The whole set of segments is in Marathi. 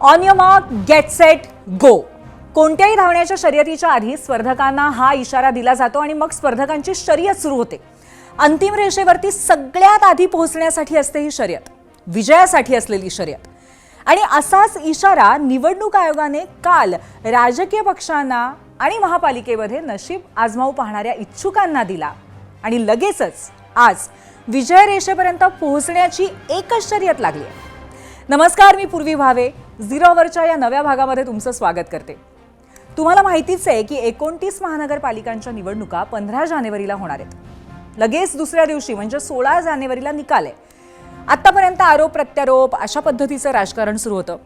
On your mark, get set, go. कोणत्याही धावण्याच्या शर्यतीच्या आधी स्पर्धकांना हा इशारा दिला जातो आणि मग स्पर्धकांची शर्यत सुरू होते. अंतिम रेषेवरती सगळ्यात आधी पोहोचण्यासाठी असते ही शर्यत, विजयासाठी असलेली शर्यत. आणि असाच इशारा निवडणूक आयोगाने काल राजकीय पक्षांना आणि महापालिकेमध्ये नशीब आजमावू पाहणाऱ्या इच्छुकांना दिला. आणि लगेचच आज विजय रेषेपर्यंत पोहोचण्याची एकच शर्यत लागली. नमस्कार, मी पूर्वी भावे. झिरो अवरच्या या नव्या भागामध्ये तुमचं स्वागत करते. तुम्हाला माहितीच आहे की 29 महानगरपालिकांच्या निवडणुका 15 जानेवारीला होणार आहेत. लगेच दुसऱ्या दिवशी म्हणजे 16 जानेवारीला निकाल आहे. आतापर्यंत आरोप प्रत्यारोप अशा पद्धतीचं राजकारण सुरू होतं.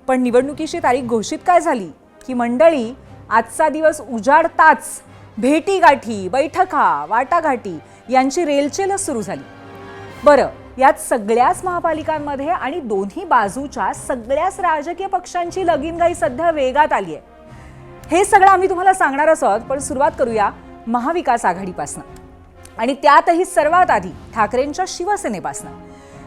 पण निवडणुकीची तारीख घोषित काय झाली की मंडळी आजचा दिवस उजाडताच भेटीगाठी, बैठका, वाटाघाटी यांची रेलचेल सुरू झाली. बरं, यात सगळ्याच महापालिकांमध्ये आणि दोन्ही बाजूच्या सगळ्याच राजकीय पक्षांची लगीनगाई सध्या वेगात आली आहे. हे सगळं आम्ही तुम्हाला सांगणार आहोत. पण सुरुवात करूया महाविकास आघाडीपासून, आणि त्यातही सर्वात आधी ठाकरेंच्या शिवसेनेपासून.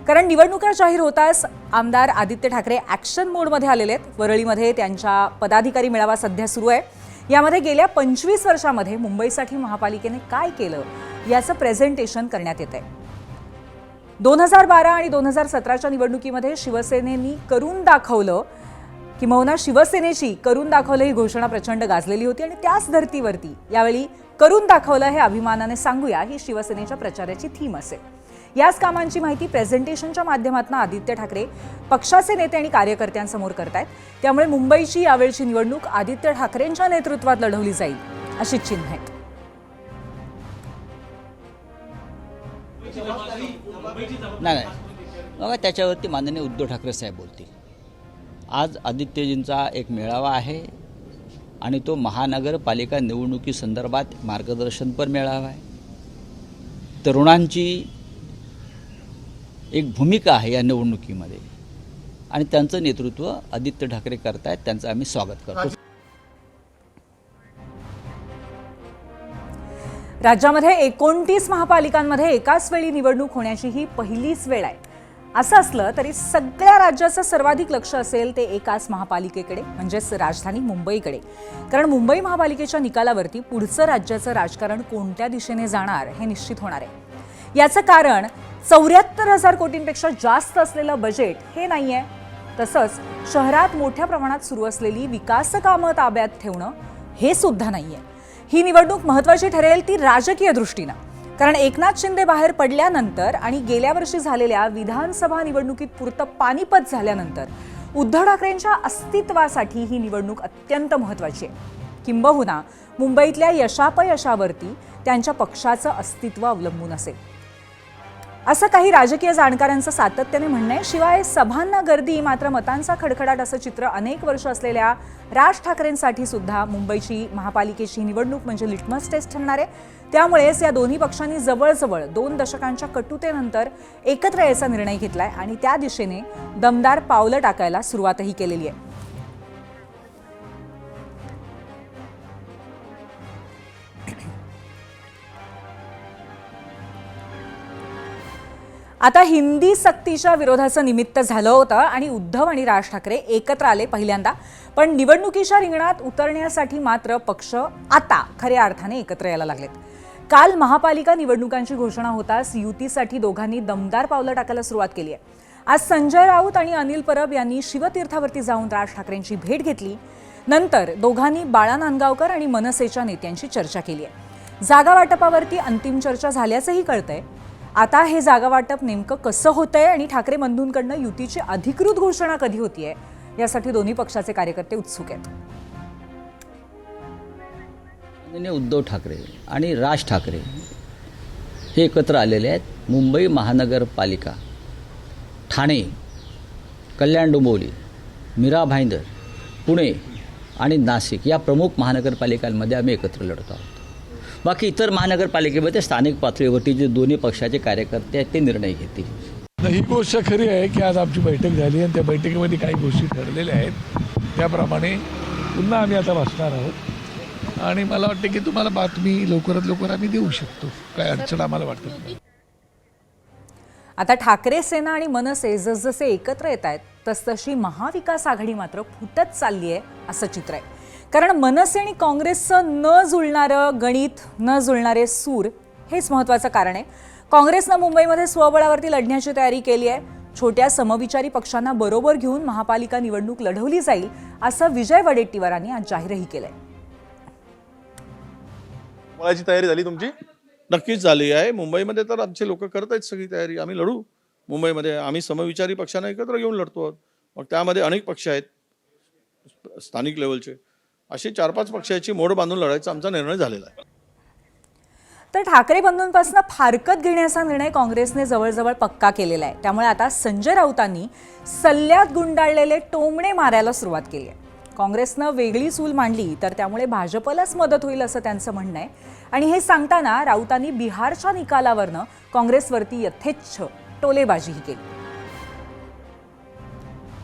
कारण निवडणुका जाहीर होताच आमदार आदित्य ठाकरे ॲक्शन मोडमध्ये आलेले आहेत. वरळीमध्ये त्यांच्या पदाधिकारी मेळावा सध्या सुरू आहे. यामध्ये गेल्या 25 वर्षामध्ये मुंबईसाठी महापालिकेने काय केलं याचं प्रेझेंटेशन करण्यात येत आहे. 2012 आणि 2017च्या निवडणुकीमध्ये शिवसेनेनी करून दाखवलं, किंवा शिवसेनेची करून दाखवलं ही घोषणा प्रचंड गाजलेली होती. आणि त्याच धर्तीवरती यावेळी करून दाखवलं हे अभिमानाने सांगूया ही शिवसेनेच्या प्रचाराची थीम असेल. याच कामांची माहिती प्रेझेंटेशनच्या माध्यमातून आदित्य ठाकरे पक्षाचे नेते आणि कार्यकर्त्यांसमोर करतायत. त्यामुळे मुंबईची यावेळची निवडणूक आदित्य ठाकरेंच्या नेतृत्वात लढवली जाईल अशी चिन्ह आहेत. नाही, बघा, त्याच्यावरती माननीय उद्धव ठाकरे साहेब बोलतील. आज आदित्यजींचा एक मेळावा आहे आणि तो महानगरपालिका निवडणुकीसंदर्भात मार्गदर्शनपर मेळावा आहे. तरुणांची एक भूमिका आहे या निवडणुकीमध्ये आणि त्यांचं नेतृत्व आदित्य ठाकरे करतायत. त्यांचं आम्ही स्वागत करतो. राज्यामध्ये 29 महापालिकांमध्ये एकाच वेळी निवडणूक होण्याची ही पहिलीच वेळ आहे. असं असलं तरी सगळ्या राज्याचं सर्वाधिक लक्ष असेल ते एकाच महापालिकेकडे, म्हणजेच राजधानी मुंबईकडे. कारण मुंबई महापालिकेच्या निकालावरती पुढचं राज्याचं राजकारण कोणत्या दिशेने जाणार हे निश्चित होणार आहे. याचं कारण 74,000 कोटींपेक्षा जास्त असलेलं बजेट हे नाही आहे. तसंच शहरात मोठ्या प्रमाणात सुरू असलेली विकास कामं ताब्यात ठेवणं हे सुद्धा नाही आहे. ही निवडणूक महत्त्वाची ठरेल ती राजकीय दृष्टीनं. कारण एकनाथ शिंदे बाहेर पडल्यानंतर आणि गेल्या वर्षी झालेल्या विधानसभा निवडणुकीत पुरतं पानिपत झाल्यानंतर उद्धव ठाकरेंच्या अस्तित्वासाठी ही निवडणूक अत्यंत महत्त्वाची आहे. किंबहुना मुंबईतल्या यशापयशावरती त्यांच्या पक्षाचं अस्तित्व अवलंबून असेल असं काही राजकीय जाणकारांचं सातत्याने म्हणणं आहे. शिवाय सभांना गर्दी मात्र मतांचा खडखडाट असं चित्र अनेक वर्ष असलेल्या राज ठाकरेंसाठी सुद्धा मुंबईची महापालिकेची निवडणूक म्हणजे लिटमस टेस्ट ठरणार आहे. त्यामुळेच या दोन्ही पक्षांनी जवळजवळ 2 दशकांच्या कटुतेनंतर एकत्र यायचा निर्णय घेतलाय आणि त्या दिशेने दमदार पावलं टाकायला सुरुवातही केलेली आहे. आता हिंदी सक्तीच्या विरोधाचं निमित्त झालं होतं आणि उद्धव आणि राज ठाकरे एकत्र आले पहिल्यांदा. पण निवडणुकीच्या रिंगणात उतरण्यासाठी मात्र पक्ष आता खऱ्या अर्थाने एकत्र यायला लागलेत. काल महापालिका निवडणुकांची घोषणा होताच युतीसाठी दोघांनी दमदार पावलं टाकायला सुरुवात केली आहे. आज संजय राऊत आणि अनिल परब यांनी शिवतीर्थावरती जाऊन राज ठाकरेंची भेट घेतली. नंतर दोघांनी बाळा नांदगावकर आणि मनसेच्या नेत्यांची चर्चा केली आहे. जागा वाटपावरती अंतिम चर्चा झाल्याचंही कळतंय. आता हे जागा वाटप नेमकं कसं होतंय आणि ठाकरे बंधूंकडनं युतीची अधिकृत घोषणा कधी होतीये यासाठी दोन्ही पक्षाचे कार्यकर्ते उत्सुक आहेत. उद्धव ठाकरे आणि राज ठाकरे हे एकत्र आलेले आहेत. मुंबई महानगरपालिका, ठाणे, कल्याण डोंबिवली, मीरा भाईंदर, पुणे आणि नाशिक या प्रमुख महानगरपालिकांमध्ये आम्ही एकत्र लढतो आहोत. बाकी इतर महानगरपालिकेमध्ये स्थानिक पातळीवरती जे दोन्ही पक्षाचे कार्यकर्ते आहेत ते निर्णय घेतील. ही गोष्ट खरी आहे की आज आमची बैठक झाली आणि त्या बैठकीमध्ये काही गोष्टी ठरलेल्या आहेत. त्याप्रमाणे पुन्हा आम्ही आता बसणार आहोत आणि मला वाटतं की तुम्हाला बातमी लवकरात लवकर आम्ही देऊ शकतो. काय अडचण आम्हाला वाटत नाही. आता ठाकरे सेना आणि मनसे जसजसे एकत्र येत आहेत तसतशी महाविकास आघाडी मात्र फुटत चालली आहे असं चित्र आहे. कारण मनसे आणि काँग्रेसचं न जुळणारं गणित, न जुळणारे सूर हेच महत्त्वाचं कारण आहे. काँग्रेसनं मुंबईमध्ये स्वबळावरती लढण्याची तयारी केली आहे. छोट्या समविचारी पक्षांना बरोबर घेऊन महापालिका निवडणूक लढवली जाईल असं विजय वडेट्टीवारांनी आज जाहीरही केलंय. वळाची तयारी झाली तुमची? नक्कीच झाली आहे. मुंबईमध्ये तर आमचे लोक करत आहेत सगळी तयारी. आम्ही लढू मुंबईमध्ये. आम्ही समविचारी पक्षांना एकत्र घेऊन लढतो आहोत. मग त्यामध्ये अनेक पक्ष आहेत स्थानिक लेवलचे. असे 4-5 पक्षाची मोड बांधून लढायचा आमचा निर्णय झालेला आहे. तर ठाकरे बंधूंपासून फारकत घेण्याचा निर्णय काँग्रेसने जवळजवळ पक्का केलेला आहे. त्यामुळे आता संजय राऊतांनी सल्ल्यात गुंडाळलेले टोमणे मारायला सुरुवात केली आहे. काँग्रेसनं वेगळी चूल मांडली तर त्यामुळे भाजपलाच मदत होईल असं त्यांचं म्हणणं आहे. आणि हे सांगताना राऊतांनी बिहारच्या निकालावरनं काँग्रेसवरती यथेच्छ टोलेबाजीही केली.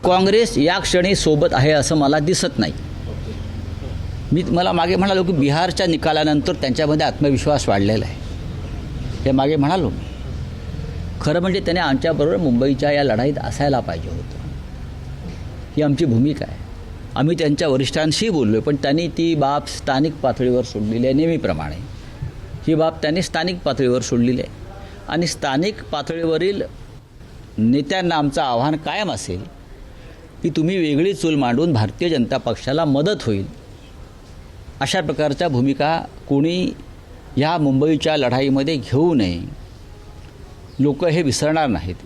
काँग्रेस या क्षणी सोबत आहे असं मला दिसत नाही. मला मागे म्हणालो की बिहारच्या निकालानंतर त्यांच्यामध्ये आत्मविश्वास वाढलेला आहे. हे मागे म्हणालो मी. खरं म्हणजे त्याने आमच्याबरोबर मुंबईच्या या लढाईत असायला पाहिजे होतं. ही आमची भूमिका आहे. आम्ही त्यांच्या वरिष्ठांशी बोललो आहे, पण त्यांनी ती बाब स्थानिक पातळीवर सोडलेली आहे. नेहमीप्रमाणे ही बाब त्यांनी स्थानिक पातळीवर सोडलेली आहे. आणि स्थानिक पातळीवरील नेत्यांना आमचं आव्हान कायम असेल की तुम्ही वेगळी चूल मांडून भारतीय जनता पक्षाला मदत होईल अशा प्रकारच्या भूमिका कोणी ह्या मुंबईच्या लढाईमध्ये घेऊ नये. लोक हे विसरणार नाहीत.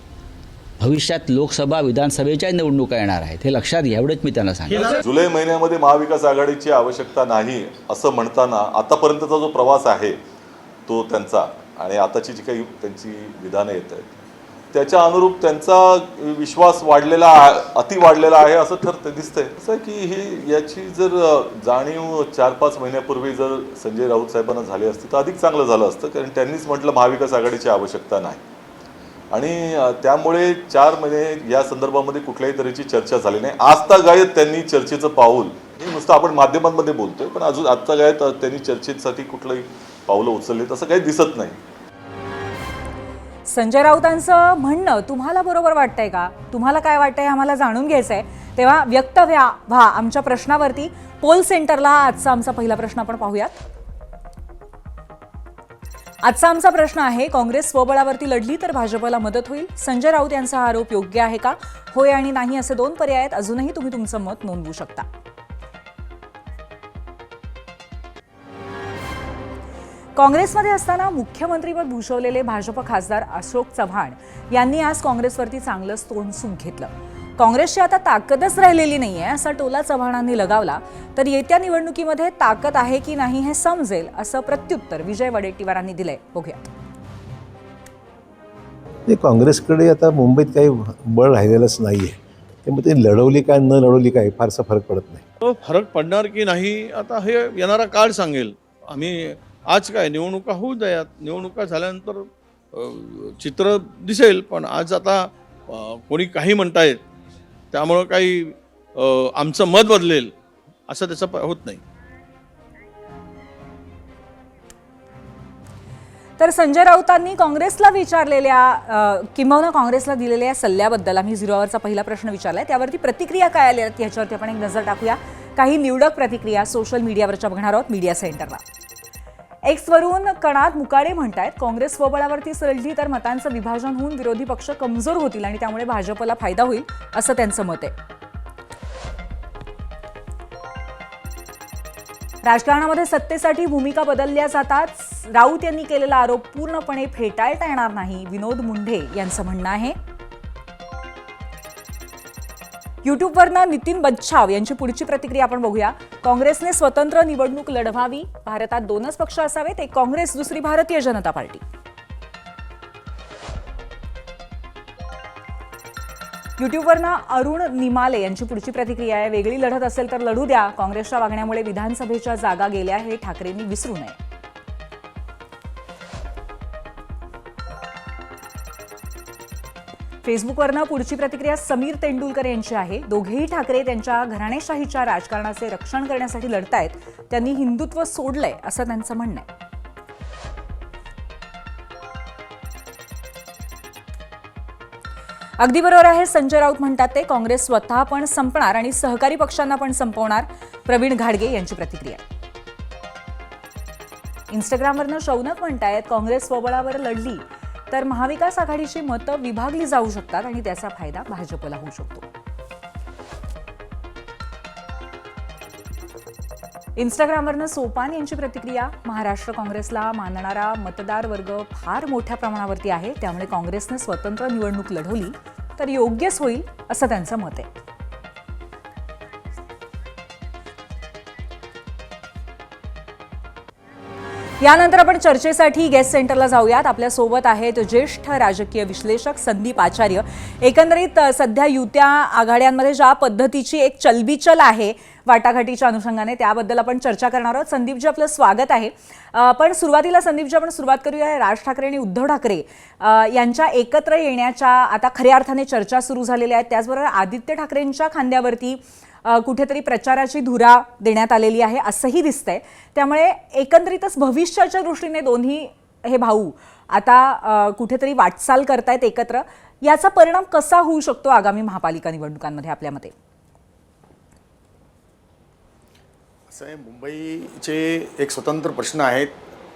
भविष्यात लोकसभा विधानसभेच्या निवडणुका येणार आहेत, हे लक्षात घ्या. एवढंच मी त्यांना सांगितलं. जुलै महिन्यामध्ये महाविकास आघाडीची आवश्यकता नाही असं म्हणताना आतापर्यंतचा जो प्रवास आहे तो त्यांचा आणि आताची जी काही त्यांची विधानं येत आहेत त्याच्या अनुरूप त्यांचा विश्वास वाढलेला अति वाढलेला आहे असं ठरतं दिसतंय. असं की ही याची जर जाणीव 4-5 महिन्यापूर्वी जर संजय राऊत साहेबांना झाली असती तर अधिक चांगलं झालं असतं. कारण त्यांनीच म्हटलं महाविकास आघाडीची आवश्यकता नाही आणि त्यामुळे 4 महिने या संदर्भामध्ये कुठल्याही तऱ्हेची चर्चा झाली नाही. आजतागायत त्यांनी चर्चेचं पाऊल, हे नुसतं आपण माध्यमांमध्ये बोलतोय पण अजून आजतागायत त्यांनी चर्चेसाठी कुठलंही पावलं उचलले तसं काही दिसत नाही. संजय राऊतांचं म्हणणं तुम्हाला बरोबर वाटतंय का? तुम्हाला काय वाटतंय आम्हाला जाणून घ्यायचंय. तेव्हा व्यक्त व्हा आमच्या प्रश्नावरती. पोल सेंटरला आजचा आमचा पहिला प्रश्न आपण पाहूयात. आजचा आमचा प्रश्न आहे, काँग्रेस स्वबळावरती लढली तर भाजपला मदत होईल. संजय राऊत यांचा आरोप योग्य आहे का? होय आणि नाही असे 2 पर्याय आहेत. अजूनही तुम्ही तुमचं मत नोंदवू शकता. काँग्रेसमध्ये असताना मुख्यमंत्रीपद भूषवलेले भाजप खासदार अशोक चव्हाण यांनी आज काँग्रेसवरती चांगलंच तोंडसुख घेतलं. काँग्रेसची आता ताकदच राहिलेली नाहीये असा टोला चव्हाणांनी लगावला. तर येत्या निवडणुकीमध्ये ताकद आहे की नाही हे समजेल असं प्रत्युत्तर विजय वडेट्टीवारांनी दिलंय. बघूया. काँग्रेसकडे आता मुंबईत काही बळ राहिलेलंच नाहीये. त्यामुळे ते लढवली काय न लढवली काय फारसा फरक पडत नाही. तो फरक पडणार की नाही आता हे येणारा काळ सांगेल. आम्ही आज काय निवडणुका होऊ द्यात. निवडणुका झाल्यानंतर चित्र दिसेल. पण आज आता कोणी काही म्हणतायत त्यामुळं काही आमचं मत बदलेल असं त्याचं होत नाही. तर संजय राऊतांनी काँग्रेसला विचारलेल्या किंबहुना काँग्रेसला दिलेल्या सल्ल्याबद्दल आम्ही झिरोवरचा पहिला प्रश्न विचारलाय. त्यावरती प्रतिक्रिया काय आल्या याच्यावरती आपण एक नजर टाकूया. काही निवडक प्रतिक्रिया सोशल मीडियावरच्या बघणार आहोत. मीडिया सेंटरला एक्सवरून कणाद मुकाडे म्हणतायत, काँग्रेस स्वबळावरती लढली तर मतांचं विभाजन होऊन विरोधी पक्ष कमजोर होतील आणि त्यामुळे भाजपला फायदा होईल असं त्यांचं मत आहे. राजकारणामध्ये सत्तेसाठी भूमिका बदलल्या जातात. राऊत यांनी केलेला आरोप पूर्णपणे फेटाळता येणार नाही, विनोद मुंढे यांचं म्हणणं आहे. युट्यूबवरनं नितीन बच्छाव यांची पुढची प्रतिक्रिया आपण बघूया. काँग्रेसने स्वतंत्र निवडणूक लढवावी. भारतात 2च पक्ष असावेत, एक काँग्रेस, दुसरी भारतीय जनता पार्टी. युट्यूबवरनं अरुण निमाले यांची पुढची प्रतिक्रिया आहे. वेगळी लढत असेल तर लढू द्या. काँग्रेसच्या वागण्यामुळे विधानसभेच्या जागा गेल्या हे ठाकरेंनी विसरू नये. फेसबुकवरनं पुढची प्रतिक्रिया समीर तेंडुलकर यांची आहे. दोघेही ठाकरे त्यांच्या घराणेशाहीच्या राजकारणाचे रक्षण करण्यासाठी लढतायत. त्यांनी हिंदुत्व सोडलंय असं त्यांचं म्हणणं आहे. अगदी बरोबर आहे. संजय राऊत म्हणतात ते काँग्रेस स्वतः पण संपणार आणि सहकारी पक्षांना पण संपवणार. प्रवीण घाडगे यांची प्रतिक्रिया. इंस्टाग्रामवरनं शौनक म्हणतायत काँग्रेस स्वबळावर लढली तर महाविकास आघाडीची मतं विभागली जाऊ शकतात आणि त्याचा फायदा भाजपला होऊ शकतो. इंस्टाग्रामवरनं सोपान यांची प्रतिक्रिया. महाराष्ट्र काँग्रेसला मानणारा मतदार वर्ग फार मोठ्या प्रमाणावरती आहे, त्यामुळे काँग्रेसनं स्वतंत्र निवडणूक लढवली तर योग्यच होईल असं त्यांचं मत आहे. यानंतर आपण चर्चेसाठी गेस्ट सेंटरला जाऊयात. आपल्या सोबत आहेत ज्येष्ठ राजकीय विश्लेषक संदीप आचार्य. एकंदरीत सध्या युत्या आघाड्यांमध्ये ज्या पद्धतीची एक चलबिचल आहे वाटाघाटीच्या अनुषंगाने, त्याबद्दल आपण चर्चा करणार आहोत. संदीपजी, आपलं स्वागत आहे. पण सुरुवातीला संदीपजी आपण सुरुवात करूया. राज ठाकरे आणि उद्धव ठाकरे यांच्या एकत्र येण्याच्या आता खऱ्या अर्थाने चर्चा सुरू झालेल्या आहेत. त्याचबरोबर आदित्य ठाकरेंच्या खांद्यावरती कुठेतरी प्रचाराची धुरा देण्यात आलेली आहे असंही दिसतंय. त्यामुळे एकंदरीतच भविष्याच्या दृष्टीने दोन्ही हे भाऊ आता कुठेतरी वाटचाल करतायत एकत्र. याचा परिणाम कसा होऊ शकतो आगामी महापालिका निवडणुकांमध्ये आपल्या मते? असं आहे, मुंबईचे एक स्वतंत्र प्रश्न आहेत,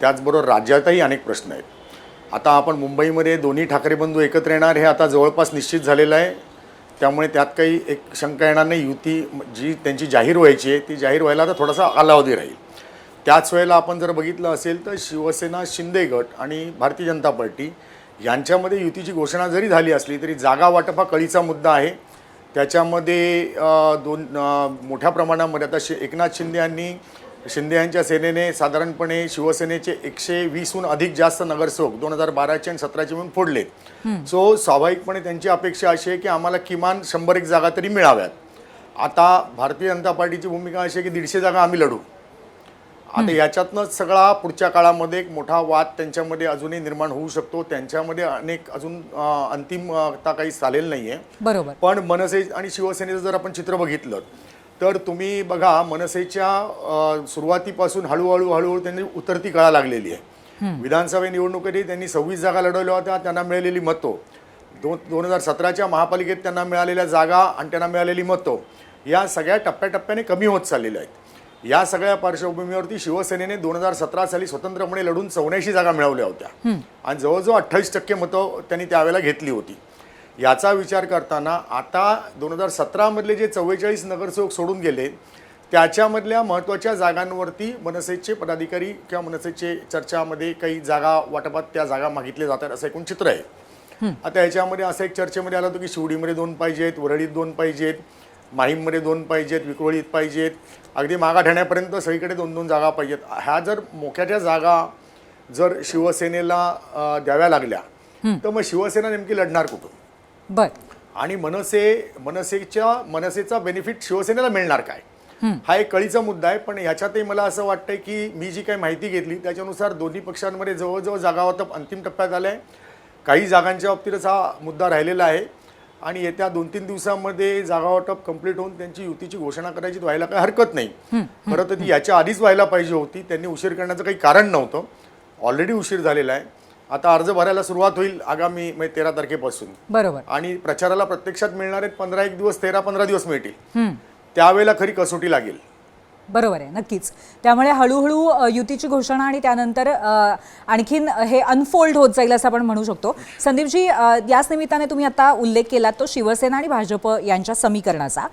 त्याचबरोबर राज्यातही अनेक प्रश्न आहेत. आता आपण मुंबईमध्ये दोन्ही ठाकरे बंधू एकत्र येणार हे आता जवळपास निश्चित झालेलं आहे. त्यामुळे त्यात काही एक शंका येणार नाही. युती जी त्यांची जाहीर व्हायची आहे ती जाहीर व्हायला आता थोडासा कालावधी राहील. त्याच वेळेला आपण जर बघितलं असेल तर शिवसेना, शिंदे गट आणि भारतीय जनता पार्टी यांच्यामध्ये युतीची घोषणा जरी झाली असली तरी जागा वाटप हा कळीचा मुद्दा आहे. त्याच्यामध्ये मोठ्या प्रमाणामध्ये आता एकनाथ शिंदे यांच्या सेनेने साधारणपणे शिवसेनेचे 120हून अधिक जास्त नगरसेवक 2012चे आणि 2017चे म्हणून फोडले. सो स्वाभाविकपणे त्यांची अपेक्षा अशी आहे की आम्हाला किमान 101 जागा तरी मिळाव्यात. आता भारतीय जनता पार्टीची भूमिका अशी आहे की 150 जागा आम्ही लढू. आता याच्यातनंच सगळा पुढच्या काळामध्ये एक मोठा वाद त्यांच्यामध्ये अजूनही निर्माण होऊ शकतो. त्यांच्यामध्ये अनेक अजून अंतिमता काही झालेलं नाही आहे. बरोबर. पण मनसे आणि शिवसेनेचं जर आपण चित्र बघितलं तर तुम्ही बघा, मनसेच्या सुरुवातीपासून हळूहळू त्यांनी उतरती कळा लागलेली आहे. विधानसभा निवडणुकीतही त्यांनी 26 जागा लढवल्या होत्या. त्यांना मिळालेली मतं 2017च्या महापालिकेत त्यांना मिळालेल्या जागा आणि त्यांना मिळालेली मतं या सगळ्या टप्प्याटप्प्याने कमी होत चाललेल्या आहेत. या सगळ्या पार्श्वभूमीवरती शिवसेनेने 2017 साली स्वतंत्रपणे लढून 84 जागा मिळवल्या होत्या आणि जवळजवळ 28% मतं त्यांनी त्यावेळेला घेतली होती. याचा विचार करताना आता 2017 मधले जे 44 नगरसेवक सोडून गेले त्याच्यामधल्या महत्त्वाच्या जागांवरती मनसेचे पदाधिकारी किंवा मनसेचे चर्चामध्ये काही जागा वाटपात त्या जागा मागितल्या जातात असं एकूण चित्र आहे. आता याच्यामध्ये असं एक चर्चेमध्ये आलं होतं की शिवडीमध्ये 2 पाहिजेत, वरळीत 2 पाहिजेत, माहीममध्ये 2 पाहिजेत, विक्रोळीत पाहिजेत, अगदी मागाठाण्यापर्यंत सगळीकडे 2-2 जागा पाहिजेत. ह्या जर मोक्याच्या जागा जर शिवसेनेला द्याव्या लागल्या तर मग शिवसेना नेमकी लढणार कुठून? बर. आणि मनसेचा बेनिफिट शिवसेनेला मिळणार काय हा एक कळीचा मुद्दा आहे. पण ह्याच्यातही मला असं वाटतंय की मी जी काही माहिती घेतली त्याच्यानुसार दोन्ही पक्षांमध्ये जवळजवळ जागा वाटप अंतिम टप्प्यात आलं आहे. काही जागांच्या बाबतीतच हा मुद्दा राहिलेला आहे आणि येत्या 2-3 दिवसांमध्ये जागा वाटप कंप्लीट होऊन त्यांची युतीची घोषणा करायची व्हायला काही हरकत नाही. खरं तर ती याच्या आधीच व्हायला पाहिजे होती. त्यांनी उशीर करण्याचं काही कारण नव्हतं. ऑलरेडी उशीर झालेला आहे. आता अर्ज भरायला सुरुवात होईल आगामी 13 तारखेपासून. बरोबर. आणि प्रचाराला प्रत्यक्षात मिळणारे 15 दिवस 13-15 दिवस मिळतील. त्यावेळेला खरी कसोटी लागेल. बरोबर आहे, नक्कीच. त्यामुळे हळूहळू युतीची घोषणा आणि त्यानंतर आणखीन हे अनफोल्ड होत जाईल असं आपण म्हणू शकतो. संदीपजी, याच निमित्ताने तुम्ही आता उल्लेख केला तो शिवसेना आणि भाजप यांच्या समीकरणाचा.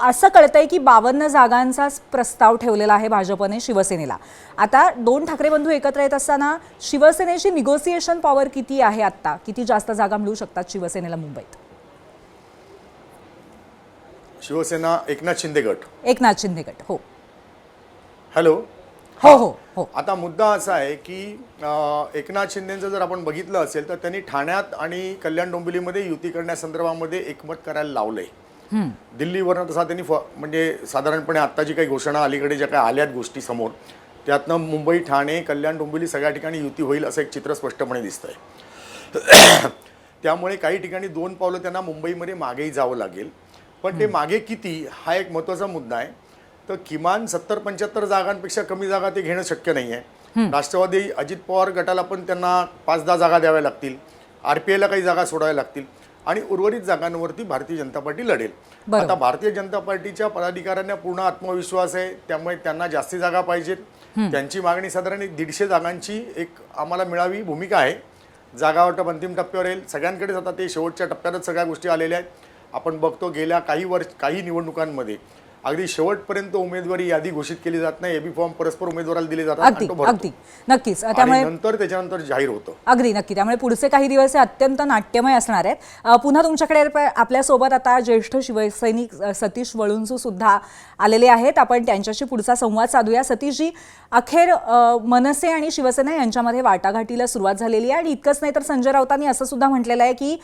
असं कळतंय की 52 जागांचा प्रस्ताव ठेवलेला आहे भाजपने शिवसेनेला. आता 2 ठाकरे बंधू एकत्र येत असताना शिवसेनेची निगोसिएशन पॉवर किती आहे आत्ता? किती जास्त जागा मिळू शकतात शिवसेनेला मुंबईत? शिवसेना एकनाथ शिंदे गट. हो. हॅलो. हो. आता मुद्दा असा आहे की एकनाथ शिंदेचं जर आपण बघितलं असेल तर त्यांनी ठाण्यात आणि कल्याण डोंबिवलीमध्ये युती करण्यासंदर्भामध्ये एकमत करायला लावलंय. दिल्लीवरनं तसा त्यांनी म्हणजे साधारणपणे आत्ता जी काही घोषणा अलीकडे ज्या काही आल्यात गोष्टी समोर त्यातनं मुंबई, ठाणे, कल्याण डोंबिवली सगळ्या ठिकाणी युती होईल असं एक चित्र स्पष्टपणे दिसतंय. त्यामुळे काही ठिकाणी 2 पावलं त्यांना मुंबईमध्ये मागेही जावं लागेल. पण ते मागे किती हा एक महत्त्वाचा मुद्दा आहे. तर किमान 70-75 जागांपेक्षा कमी जागा ते घेणं शक्य नाही आहे. राष्ट्रवादी अजित पवार गटाला पण त्यांना 5-10 जागा द्याव्या लागतील. RPIला काही जागा सोडाव्या लागतील आणि उर्वरित जागांवरती भारतीय जनता पार्टी लढेल. बरोबर. आता भारतीय जनता पार्टीच्या पदाधिकाऱ्यांना पूर्ण आत्मविश्वास आहे, त्यामुळे त्यांना जास्ती जागा पाहिजेत. त्यांची मागणी साधारण 150 जागांची एक आम्हाला मिळावी भूमिका आहे. जागा वाटप अंतिम टप्प्यावर येईल. सगळ्यांकडेच आता ते शेवटच्या टप्प्यातच सगळ्या गोष्टी आलेल्या आहेत. आपण बघतो गेल्या काही निवडणुकांमध्ये अगदी शेवटपर्यंत उमेदवारी यादी घोषित केली जात नाही. एबी फॉर्म परस्पर उमेदवाराला दिले जातात अगदी आणि तो भरतो. अगदी नक्कीच. आणि त्यामुळे त्याच्यानंतर जाहीर होतं. अगदी नक्की. त्यामुळे पुढचे काही दिवस हे अत्यंत नाट्यमय असणार आहेत. पुन्हा तुमच्याकडे आपल्यासोबत आता ज्येष्ठ शिवसैनिक सतीश वळुंजू सुद्धा आलेले आहेत. आपण त्यांच्याशी पुढचा संवाद साधूया. सतीशजी, अखेर मनसे आणि शिवसेना यांच्यामध्ये वाटाघाटीला सुरुवात झालेली आहे आणि इतकंच नाही तर संजय राऊतांनी असं सुद्धा म्हटलेलं आहे की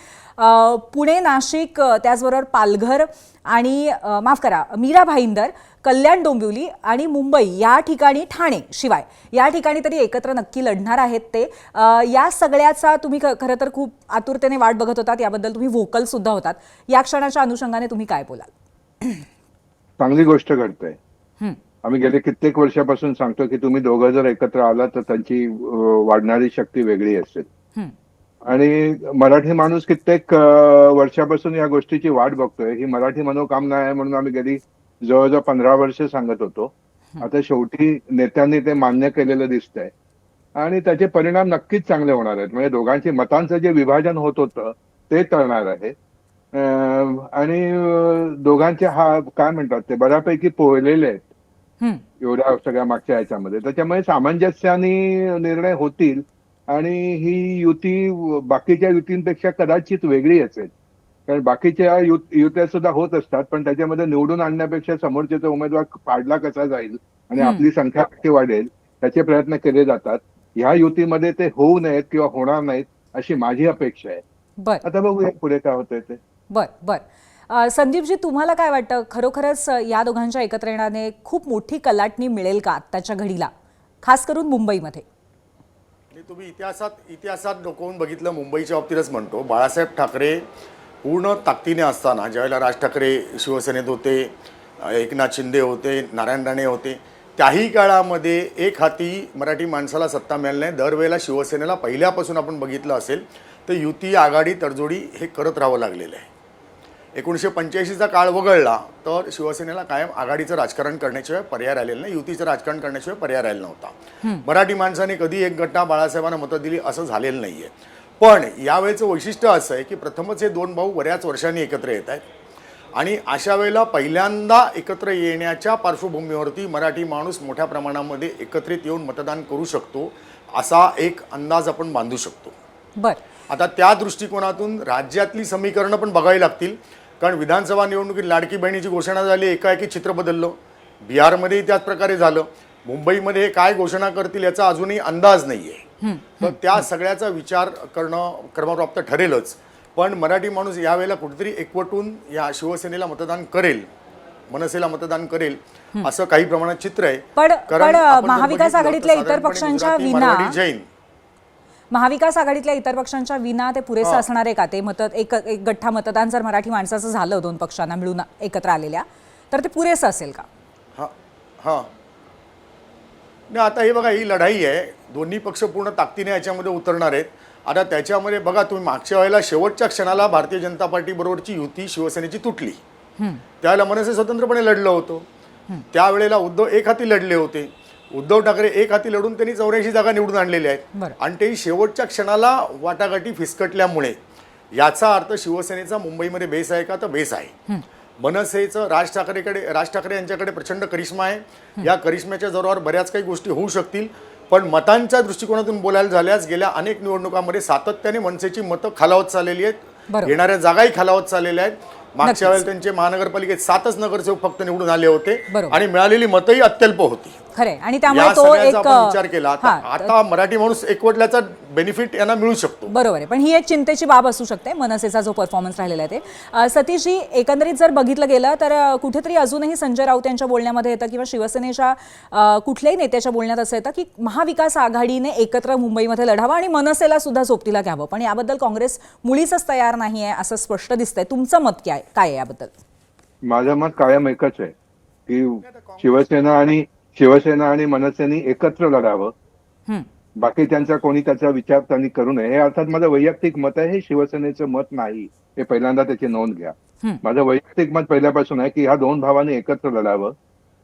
पुणे, नाशिक, त्याचबरोबर पालघर आणि माफ करा मीरा भाईंदर, कल्याण डोंबिवली आणि मुंबई या ठिकाणी, ठाणे शिवाय या ठिकाणी तरी एकत्र नक्की लढणार आहेत ते. या सगळ्याचा तुम्ही खरं तर खूप आतुरतेने वाट बघत होतात, याबद्दल तुम्ही व्होकल सुद्धा होतात. या क्षणाच्या अनुषंगाने तुम्ही काय बोलाल? चांगली गोष्ट घडते. आम्ही गेले कित्येक वर्षापासून सांगतो की तुम्ही दोघं जर एकत्र आलात तर त्यांची वाढणारी शक्ती वेगळी असेल. आणि मराठी माणूस कित्येक वर्षापासून या गोष्टीची वाट बघतोय. ही मराठी मनोकामना आहे म्हणून आम्ही गेली जवळजवळ 15 वर्ष सांगत होतो. आता शेवटी नेत्यांनी ते मान्य केलेलं दिसतंय आणि त्याचे परिणाम नक्कीच चांगले होणार आहेत. म्हणजे दोघांची मतांचं जे विभाजन होत होतं ते टळणार आहे आणि दोघांचे काय म्हणतात ते बऱ्यापैकी पोहलेले आहेत एवढ्या सगळ्या मागच्या ह्याच्यामध्ये. त्याच्यामुळे सामंजस्याने निर्णय होतील आणि ही युती बाकीच्या युतींपेक्षा कदाचित वेगळी असेल. कारण बाकीच्या युत्या सुद्धा होत असतात पण त्याच्यामध्ये निवडून आणण्यापेक्षा समोरच्याचा उमेदवार पाडला कसा जाईल आणि आपली संख्या कशी वाढेल त्याचे प्रयत्न केले जातात. ह्या युतीमध्ये ते होऊ नयेत किंवा होणार नाहीत अशी माझी अपेक्षा आहे. आता बघूया पुढे काय होतंय ते. बर. संदीपजी, तुम्हाला काय वाटतं, खरोखरच या दोघांच्या एकत्र येण्याने खूप मोठी कलाटणी मिळेल का आत्ताच्या घडीला, खास करून मुंबईमध्ये? तुम्ही इतिहासात डोकावून बघितलं, मुंबईच्या बाबतीतच म्हणतो, बाळासाहेब ठाकरे पूर्ण ताकदीने असताना ज्यावेळेला राज ठाकरे शिवसेनेत होते, एकनाथ शिंदे होते, नारायण राणे होते, त्याही काळामध्ये एक हाती मराठी माणसाला सत्ता मिळाली नाही. दरवेळेला शिवसेनेला पहिल्यापासून आपण बघितलं असेल तर युती, आघाडी, तडजोडी हे करत राहावं लागलेलं आहे. 1985चा काळ वगळला तर शिवसेनेला कायम आघाडीचं राजकारण करण्याशिवाय पर्याय राहिलेला नाही, युतीचं राजकारण करण्याशिवाय पर्याय राहिला नव्हता. मराठी माणसाने कधी एक गट्टा बाळासाहेबांना मतं दिली असं झालेलं नाहीये. पण यावेळेचं वैशिष्ट्य असं आहे की प्रथमच हे दोन भाऊ बऱ्याच वर्षांनी एकत्र येत आहेत आणि अशा वेळेला पहिल्यांदा एकत्र येण्याच्या पार्श्वभूमीवरती मराठी माणूस मोठ्या प्रमाणामध्ये एकत्रित येऊन मतदान करू शकतो असा एक अंदाज आपण बांधू शकतो. आता त्या दृष्टिकोनातून राज्यातली समीकरणं पण बघावी लागतील. कारण विधानसभा निवडणुकीत लाडकी बहिणीची घोषणा झाली, एकाएकी चित्र बदललं. बिहारमध्येही त्याच प्रकारे झालं. मुंबईमध्ये काय घोषणा करतील याचा अजूनही अंदाज नाही आहे. तर त्या सगळ्याचा विचार करणं क्रमप्राप्त ठरेलच. पण मराठी माणूस यावेळेला कुठेतरी एकवटून या शिवसेनेला मतदान करेल, मनसेला मतदान करेल असं काही प्रमाणात चित्र आहे. पण महाविकास आघाडीतल्या इतर पक्षांच्या विना महाविकास आघाडीतल्या इतर पक्षांच्या विना ते पुरेसं असणार आहे का? ते एक गठ्ठा मतदान जर मराठी माणसाचं झालं दोन पक्षांना मिळून एकत्र आलेल्या, तर ते पुरेसं असेल का? नाही, आता हे बघा, ही लढाई आहे. दोन्ही पक्ष पूर्ण ताकदीने याच्यामध्ये उतरणार आहेत. आता त्याच्यामध्ये बघा, तुम्ही मागच्या वेळेला शेवटच्या क्षणाला भारतीय जनता पार्टी बरोबरची युती शिवसेनेची तुटली. त्यावेळेला मनसे स्वतंत्रपणे लढलं होतं. त्यावेळेला उद्धव एक हाती लढले होते. उद्धव ठाकरे एक हाती लढून त्यांनी 84 जागा निवडून आणलेल्या आहेत आणि तेही शेवटच्या क्षणाला वाटाघाटी फिसकटल्यामुळे. याचा अर्थ शिवसेनेचा मुंबईमध्ये बेस आहे का? तर बेस आहे. मनसेचं राज ठाकरे यांच्याकडे प्रचंड करिश्मा आहे. या करिश्म्याच्या जोरावर बऱ्याच काही गोष्टी होऊ शकतील. पण मतांच्या दृष्टिकोनातून बोलायला झाल्यास गेल्या अनेक निवडणुकांमध्ये सातत्याने मनसेची मतं खालावत चाललेली आहेत. येणाऱ्या जागाही खालावत चाललेल्या आहेत. मागच्या वेळेला त्यांचे महानगरपालिकेत 7च नगरसेवक फक्त निवडून आले होते आणि मिळालेली मतही अत्यल्प होती. खरे. आणि त्यामुळे तो एक विचार केला. आता मराठी माणूस एकवटल्याचा बेनिफिट यांना मिळू शकतो. बरोबर आहे. पण ही एक चिंतेची बाब असू शकते मनसेचा जो परफॉर्मन्स राहिलेला आहे ते. सतीशजी, एकंदरीत जर बघितलं गेलं तर कुठेतरी अजूनही संजय राऊत यांच्या बोलण्यामध्ये येतं किंवा शिवसेनेच्या कुठल्याही नेत्याच्या बोलण्यात असं येतं की महाविकास आघाडीने एकत्र मुंबईमध्ये लढावं आणि मनसेला सुद्धा सोबतीला घ्यावं. पण याबद्दल काँग्रेस मुळीच तयार नाही आहे असं स्पष्ट दिसतंय. तुमचं मत काय आहे याबद्दल? माझं मत कायम एकच आहे की शिवसेना आणि मनसेने एकत्र लढावं बाकीच्यांचा कोणी त्याचा विचार त्यांनी करू नये. हे अर्थात माझं वैयक्तिक मत आहे, हे शिवसेनेचं मत नाही. हे पहिल्यांदा त्याची नोंद घ्या. माझं वैयक्तिक मत पहिल्यापासून आहे की ह्या दोन भावांनी एकत्र लढावं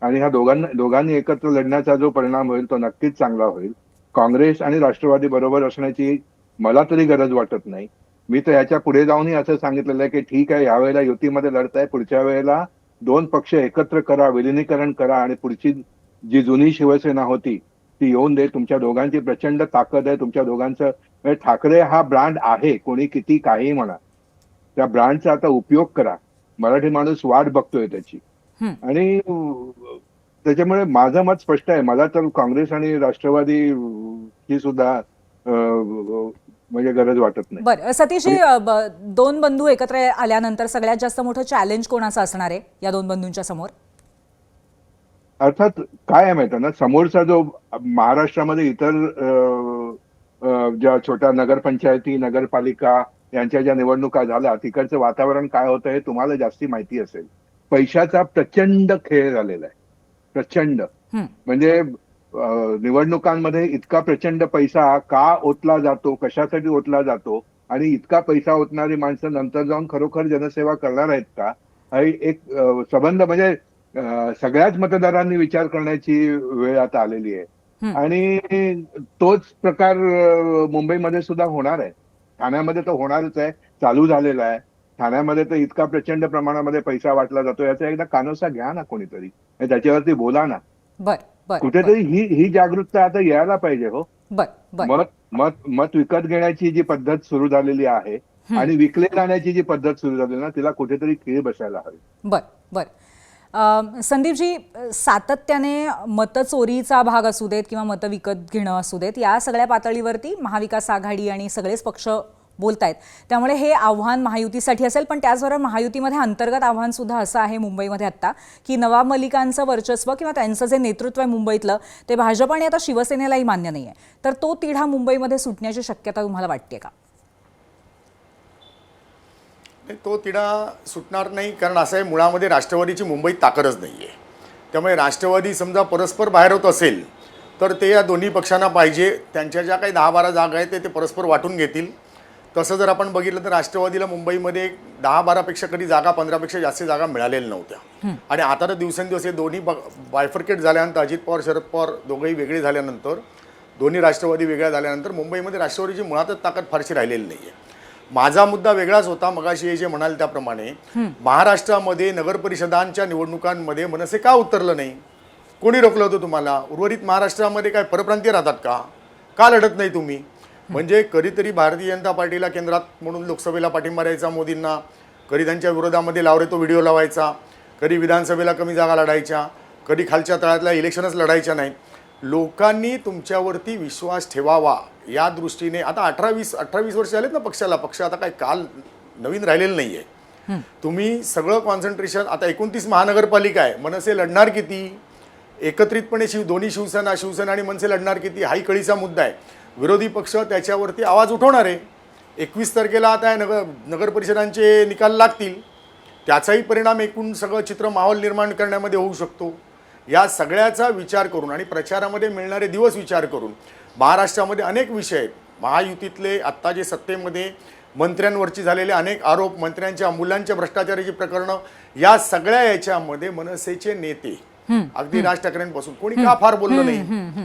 आणि ह्या दोघांनी एकत्र लढण्याचा जो परिणाम होईल तो नक्कीच चांगला होईल. काँग्रेस आणि राष्ट्रवादी बरोबर असण्याची मला तरी गरज वाटत नाही. मी तर ह्याच्या पुढे जाऊनही असं सांगितलेलं आहे की ठीक आहे, यावेळेला युतीमध्ये लढताय, पुढच्या वेळेला दोन पक्ष एकत्र करा, विलिनीकरण करा आणि पुढची जी जुनी शिवसेना होती ती येऊन दे. तुमच्या दोघांची प्रचंड ताकद आहे. तुमच्या दोघांचं म्हणजे ठाकरे हा ब्रँड आहे, कोणी किती काही म्हणा, त्या ब्रँडचा आता उपयोग करा. मराठी माणूस वाट बघतोय त्याची. आणि त्याच्यामुळे माझं मत स्पष्ट आहे. मला तर काँग्रेस आणि राष्ट्रवादी ही सुद्धा म्हणजे गरज वाटत नाही. बरं सतीशजी, दोन बंधू एकत्र आल्यानंतर सगळ्यात जास्त मोठं चॅलेंज कोणाचं असणार आहे या दोन बंधूंच्या समोर? अर्थात काय आहे माहिती ना, समोरचा जो महाराष्ट्रामध्ये इतर ज्या छोट्या नगरपंचायती, नगरपालिका यांच्या ज्या निवडणुका झाल्या, तिकडचं वातावरण काय होतं हे तुम्हाला जास्ती माहिती असेल. पैशाचा प्रचंड खेळ झालेला आहे, प्रचंड. म्हणजे निवडणुकांमध्ये इतका प्रचंड पैसा का ओतला जातो, कशासाठी ओतला जातो आणि इतका पैसा ओतणारी माणसं नंतर जाऊन खरोखर जनसेवा करणार आहेत का, हा एक संबंध म्हणजे सगळ्याच मतदारांनी विचार करण्याची वेळ आता आलेली आहे. आणि तोच प्रकार मुंबईमध्ये सुद्धा होणार आहे. ठाण्यामध्ये तर होणारच आहे, चालू झालेला आहे. ठाण्यामध्ये तर इतका प्रचंड प्रमाणामध्ये पैसा वाटला जातो, याचा एकदा कानोसा घ्या ना कोणीतरी, त्याच्यावरती बोला ना. कुठेतरी ही जागरूकता आता यायला पाहिजे. हो, मत विकत घेण्याची जी पद्धत सुरू झालेली आहे आणि विकले जाण्याची जी पद्धत सुरू झालेली ना, तिला कुठेतरी खीळ बसायला हवी. संदीपजी, सातत्याने मतचोरीचा भाग असू देत किंवा मत विकत घेणं असू देत, या सगळ्या पातळीवरती महाविकास आघाडी आणि सगळेच पक्ष बोलतायत. त्यामुळे हे आव्हान महायुतीसाठी असेल, पण त्याचबरोबर महायुतीमध्ये अंतर्गत आव्हान सुद्धा असं आहे मुंबईमध्ये आत्ता की नवाब मलिकांचं वर्चस्व किंवा त्यांचं जे नेतृत्व आहे मुंबईतलं, ते भाजप आणि आता शिवसेनेलाही मान्य नाही आहे. तर तो तिढा मुंबईमध्ये सुटण्याची शक्यता तुम्हाला वाटते का? तो तिढा सुटणार नाही, कारण असं आहे, मुळामध्ये राष्ट्रवादीची मुंबईत ताकदच नाही आहे. त्यामुळे राष्ट्रवादी समजा परस्पर बाहेर होत असेल तर ते या दोन्ही पक्षांना पाहिजे. त्यांच्या ज्या काही 10-12 जागा आहेत ते परस्पर वाटून घेतील. तसं जर आपण बघितलं तर राष्ट्रवादीला मुंबईमध्ये 10-12पेक्षा कधी जागा, 15पेक्षा जास्त जागा मिळालेल्या नव्हत्या. आणि आता तर दिवसेंदिवस हे दोन्ही बायफर्केट झाल्यानंतर, अजित पवार शरद पवार दोघंही वेगळे झाल्यानंतर, दोन्ही राष्ट्रवादी वेगळ्या झाल्यानंतर मुंबईमध्ये राष्ट्रवादीची मुळातच ताकद फारशी राहिलेली नाही आहे. माझा मुद्दा वेगळाच होता. मगाशी हे जे म्हणाल त्याप्रमाणे महाराष्ट्रामध्ये नगरपरिषदांच्या निवडणुकांमध्ये मनसे का उतरलं नाही? कोणी रोखलं होतं तुम्हाला? उर्वरित महाराष्ट्रामध्ये काय परप्रांतीय राहतात का लढत नाही तुम्ही? म्हणजे कधीतरी भारतीय जनता पार्टीला केंद्रात म्हणून लोकसभेला पाठिंबा द्यायचा मोदींना, कधी त्यांच्या विरोधामध्ये लावरे तो व्हिडिओ लावायचा, कधी विधानसभेला कमी जागा लढायच्या, कधी खालच्या तळातल्या इलेक्शनच लढायच्या नाहीत. लोकांनी तुमच्यावरती विश्वास ठेवावा या दृष्टीने आता 18-20 वर्ष झालेत ना पक्षाला. पक्ष आता काय काल नवीन राहिलेलं नाही आहे. तुम्ही सगळं कॉन्सन्ट्रेशन, आता 29 महानगरपालिका आहे, मनसे लढणार किती? एकत्रितपणे दोन्ही शिवसेना आणि मनसे लढणार किती? हाही कळीचा मुद्दा आहे. विरोधी पक्ष त्याच्यावरती आवाज उठवणार आहे. 21 तारखेला आता नगर परिषदांचे निकाल लागतील, त्याचाही परिणाम एकूण सगळं चित्र माहोल निर्माण करण्यामध्ये होऊ शकतो. या सगळ्याचा विचार करून आणि प्रचारामध्ये मिळणारे दिवस विचार करून महाराष्ट्रामध्ये अनेक विषय आहेत. महायुतीतले आत्ता जे सत्तेमध्ये मंत्र्यांवरची झालेले अनेक आरोप, मंत्र्यांच्या मुलांच्या भ्रष्टाचाराची प्रकरणं, या सगळ्या याच्यामध्ये मनसेचे नेते अगदी राज ठाकरेंपासून कोणी का फार बोललं नाही?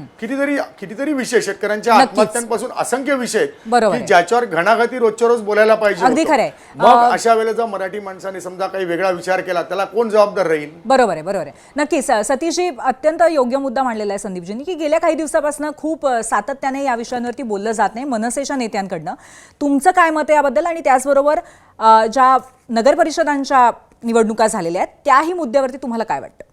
कितीतरी विषय, शेतकऱ्यांच्या आत्महत्यांपासून असंख्य विषय की ज्याच्यावर घणाघाती रोजच्या रोज बोलायला पाहिजे. मग अशा वेळेला जर मराठी माणसाने समजा काही वेगळा विचार केला, त्याला कोण जबाबदार राहील? बरोबर आहे. नक्कीच सतीशजी, अत्यंत योग्य मुद्दा मांडलेला आहे संदीपजींनी की गेल्या काही दिवसापासून खूप सातत्याने या विषयांवरती बोललं जात नाही मनसेच्या नेत्यांकडनं. तुमचं काय मत आहे याबद्दल? आणि त्याचबरोबर ज्या नगरपरिषदांच्या निवडणुका झालेल्या आहेत त्याही मुद्द्यावरती तुम्हाला काय वाटतं?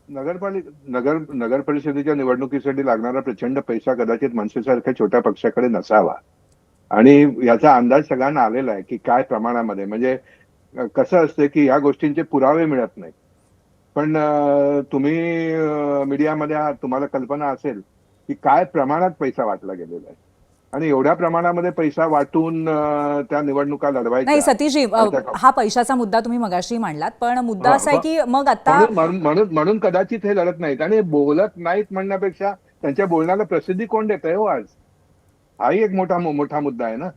नगर परिषदेच्या निवडणुकीसाठी लागणारा प्रचंड पैसा कदाचित मनसेसारख्या छोट्या पक्षाकडे नसावा आणि याचा अंदाज सगळ्यांना आलेला आहे की काय प्रमाणामध्ये. म्हणजे कसं असतं की ह्या गोष्टींचे पुरावे मिळत नाहीत, पण तुम्ही मीडियामध्ये आहात, तुम्हाला कल्पना असेल की काय प्रमाणात पैसा वाटला गेलेला आहे आणि एवढ्या प्रमाणामध्ये पैसा वाटून त्या निवडणुका लढवायच्या. नाही सतीशजी, हा पैशाचा मुद्दा तुम्ही मगाशी मांडलात, पण मुद्दा असा आहे की मग आता म्हणून कदाचित हे लढत नाहीत. आणि बोलत नाहीत म्हणण्यापेक्षा त्यांच्या बोलण्याला प्रसिद्धी कोण देत आहे हो आज? हाही एक मोठा मोठा मुद्दा आहे ना,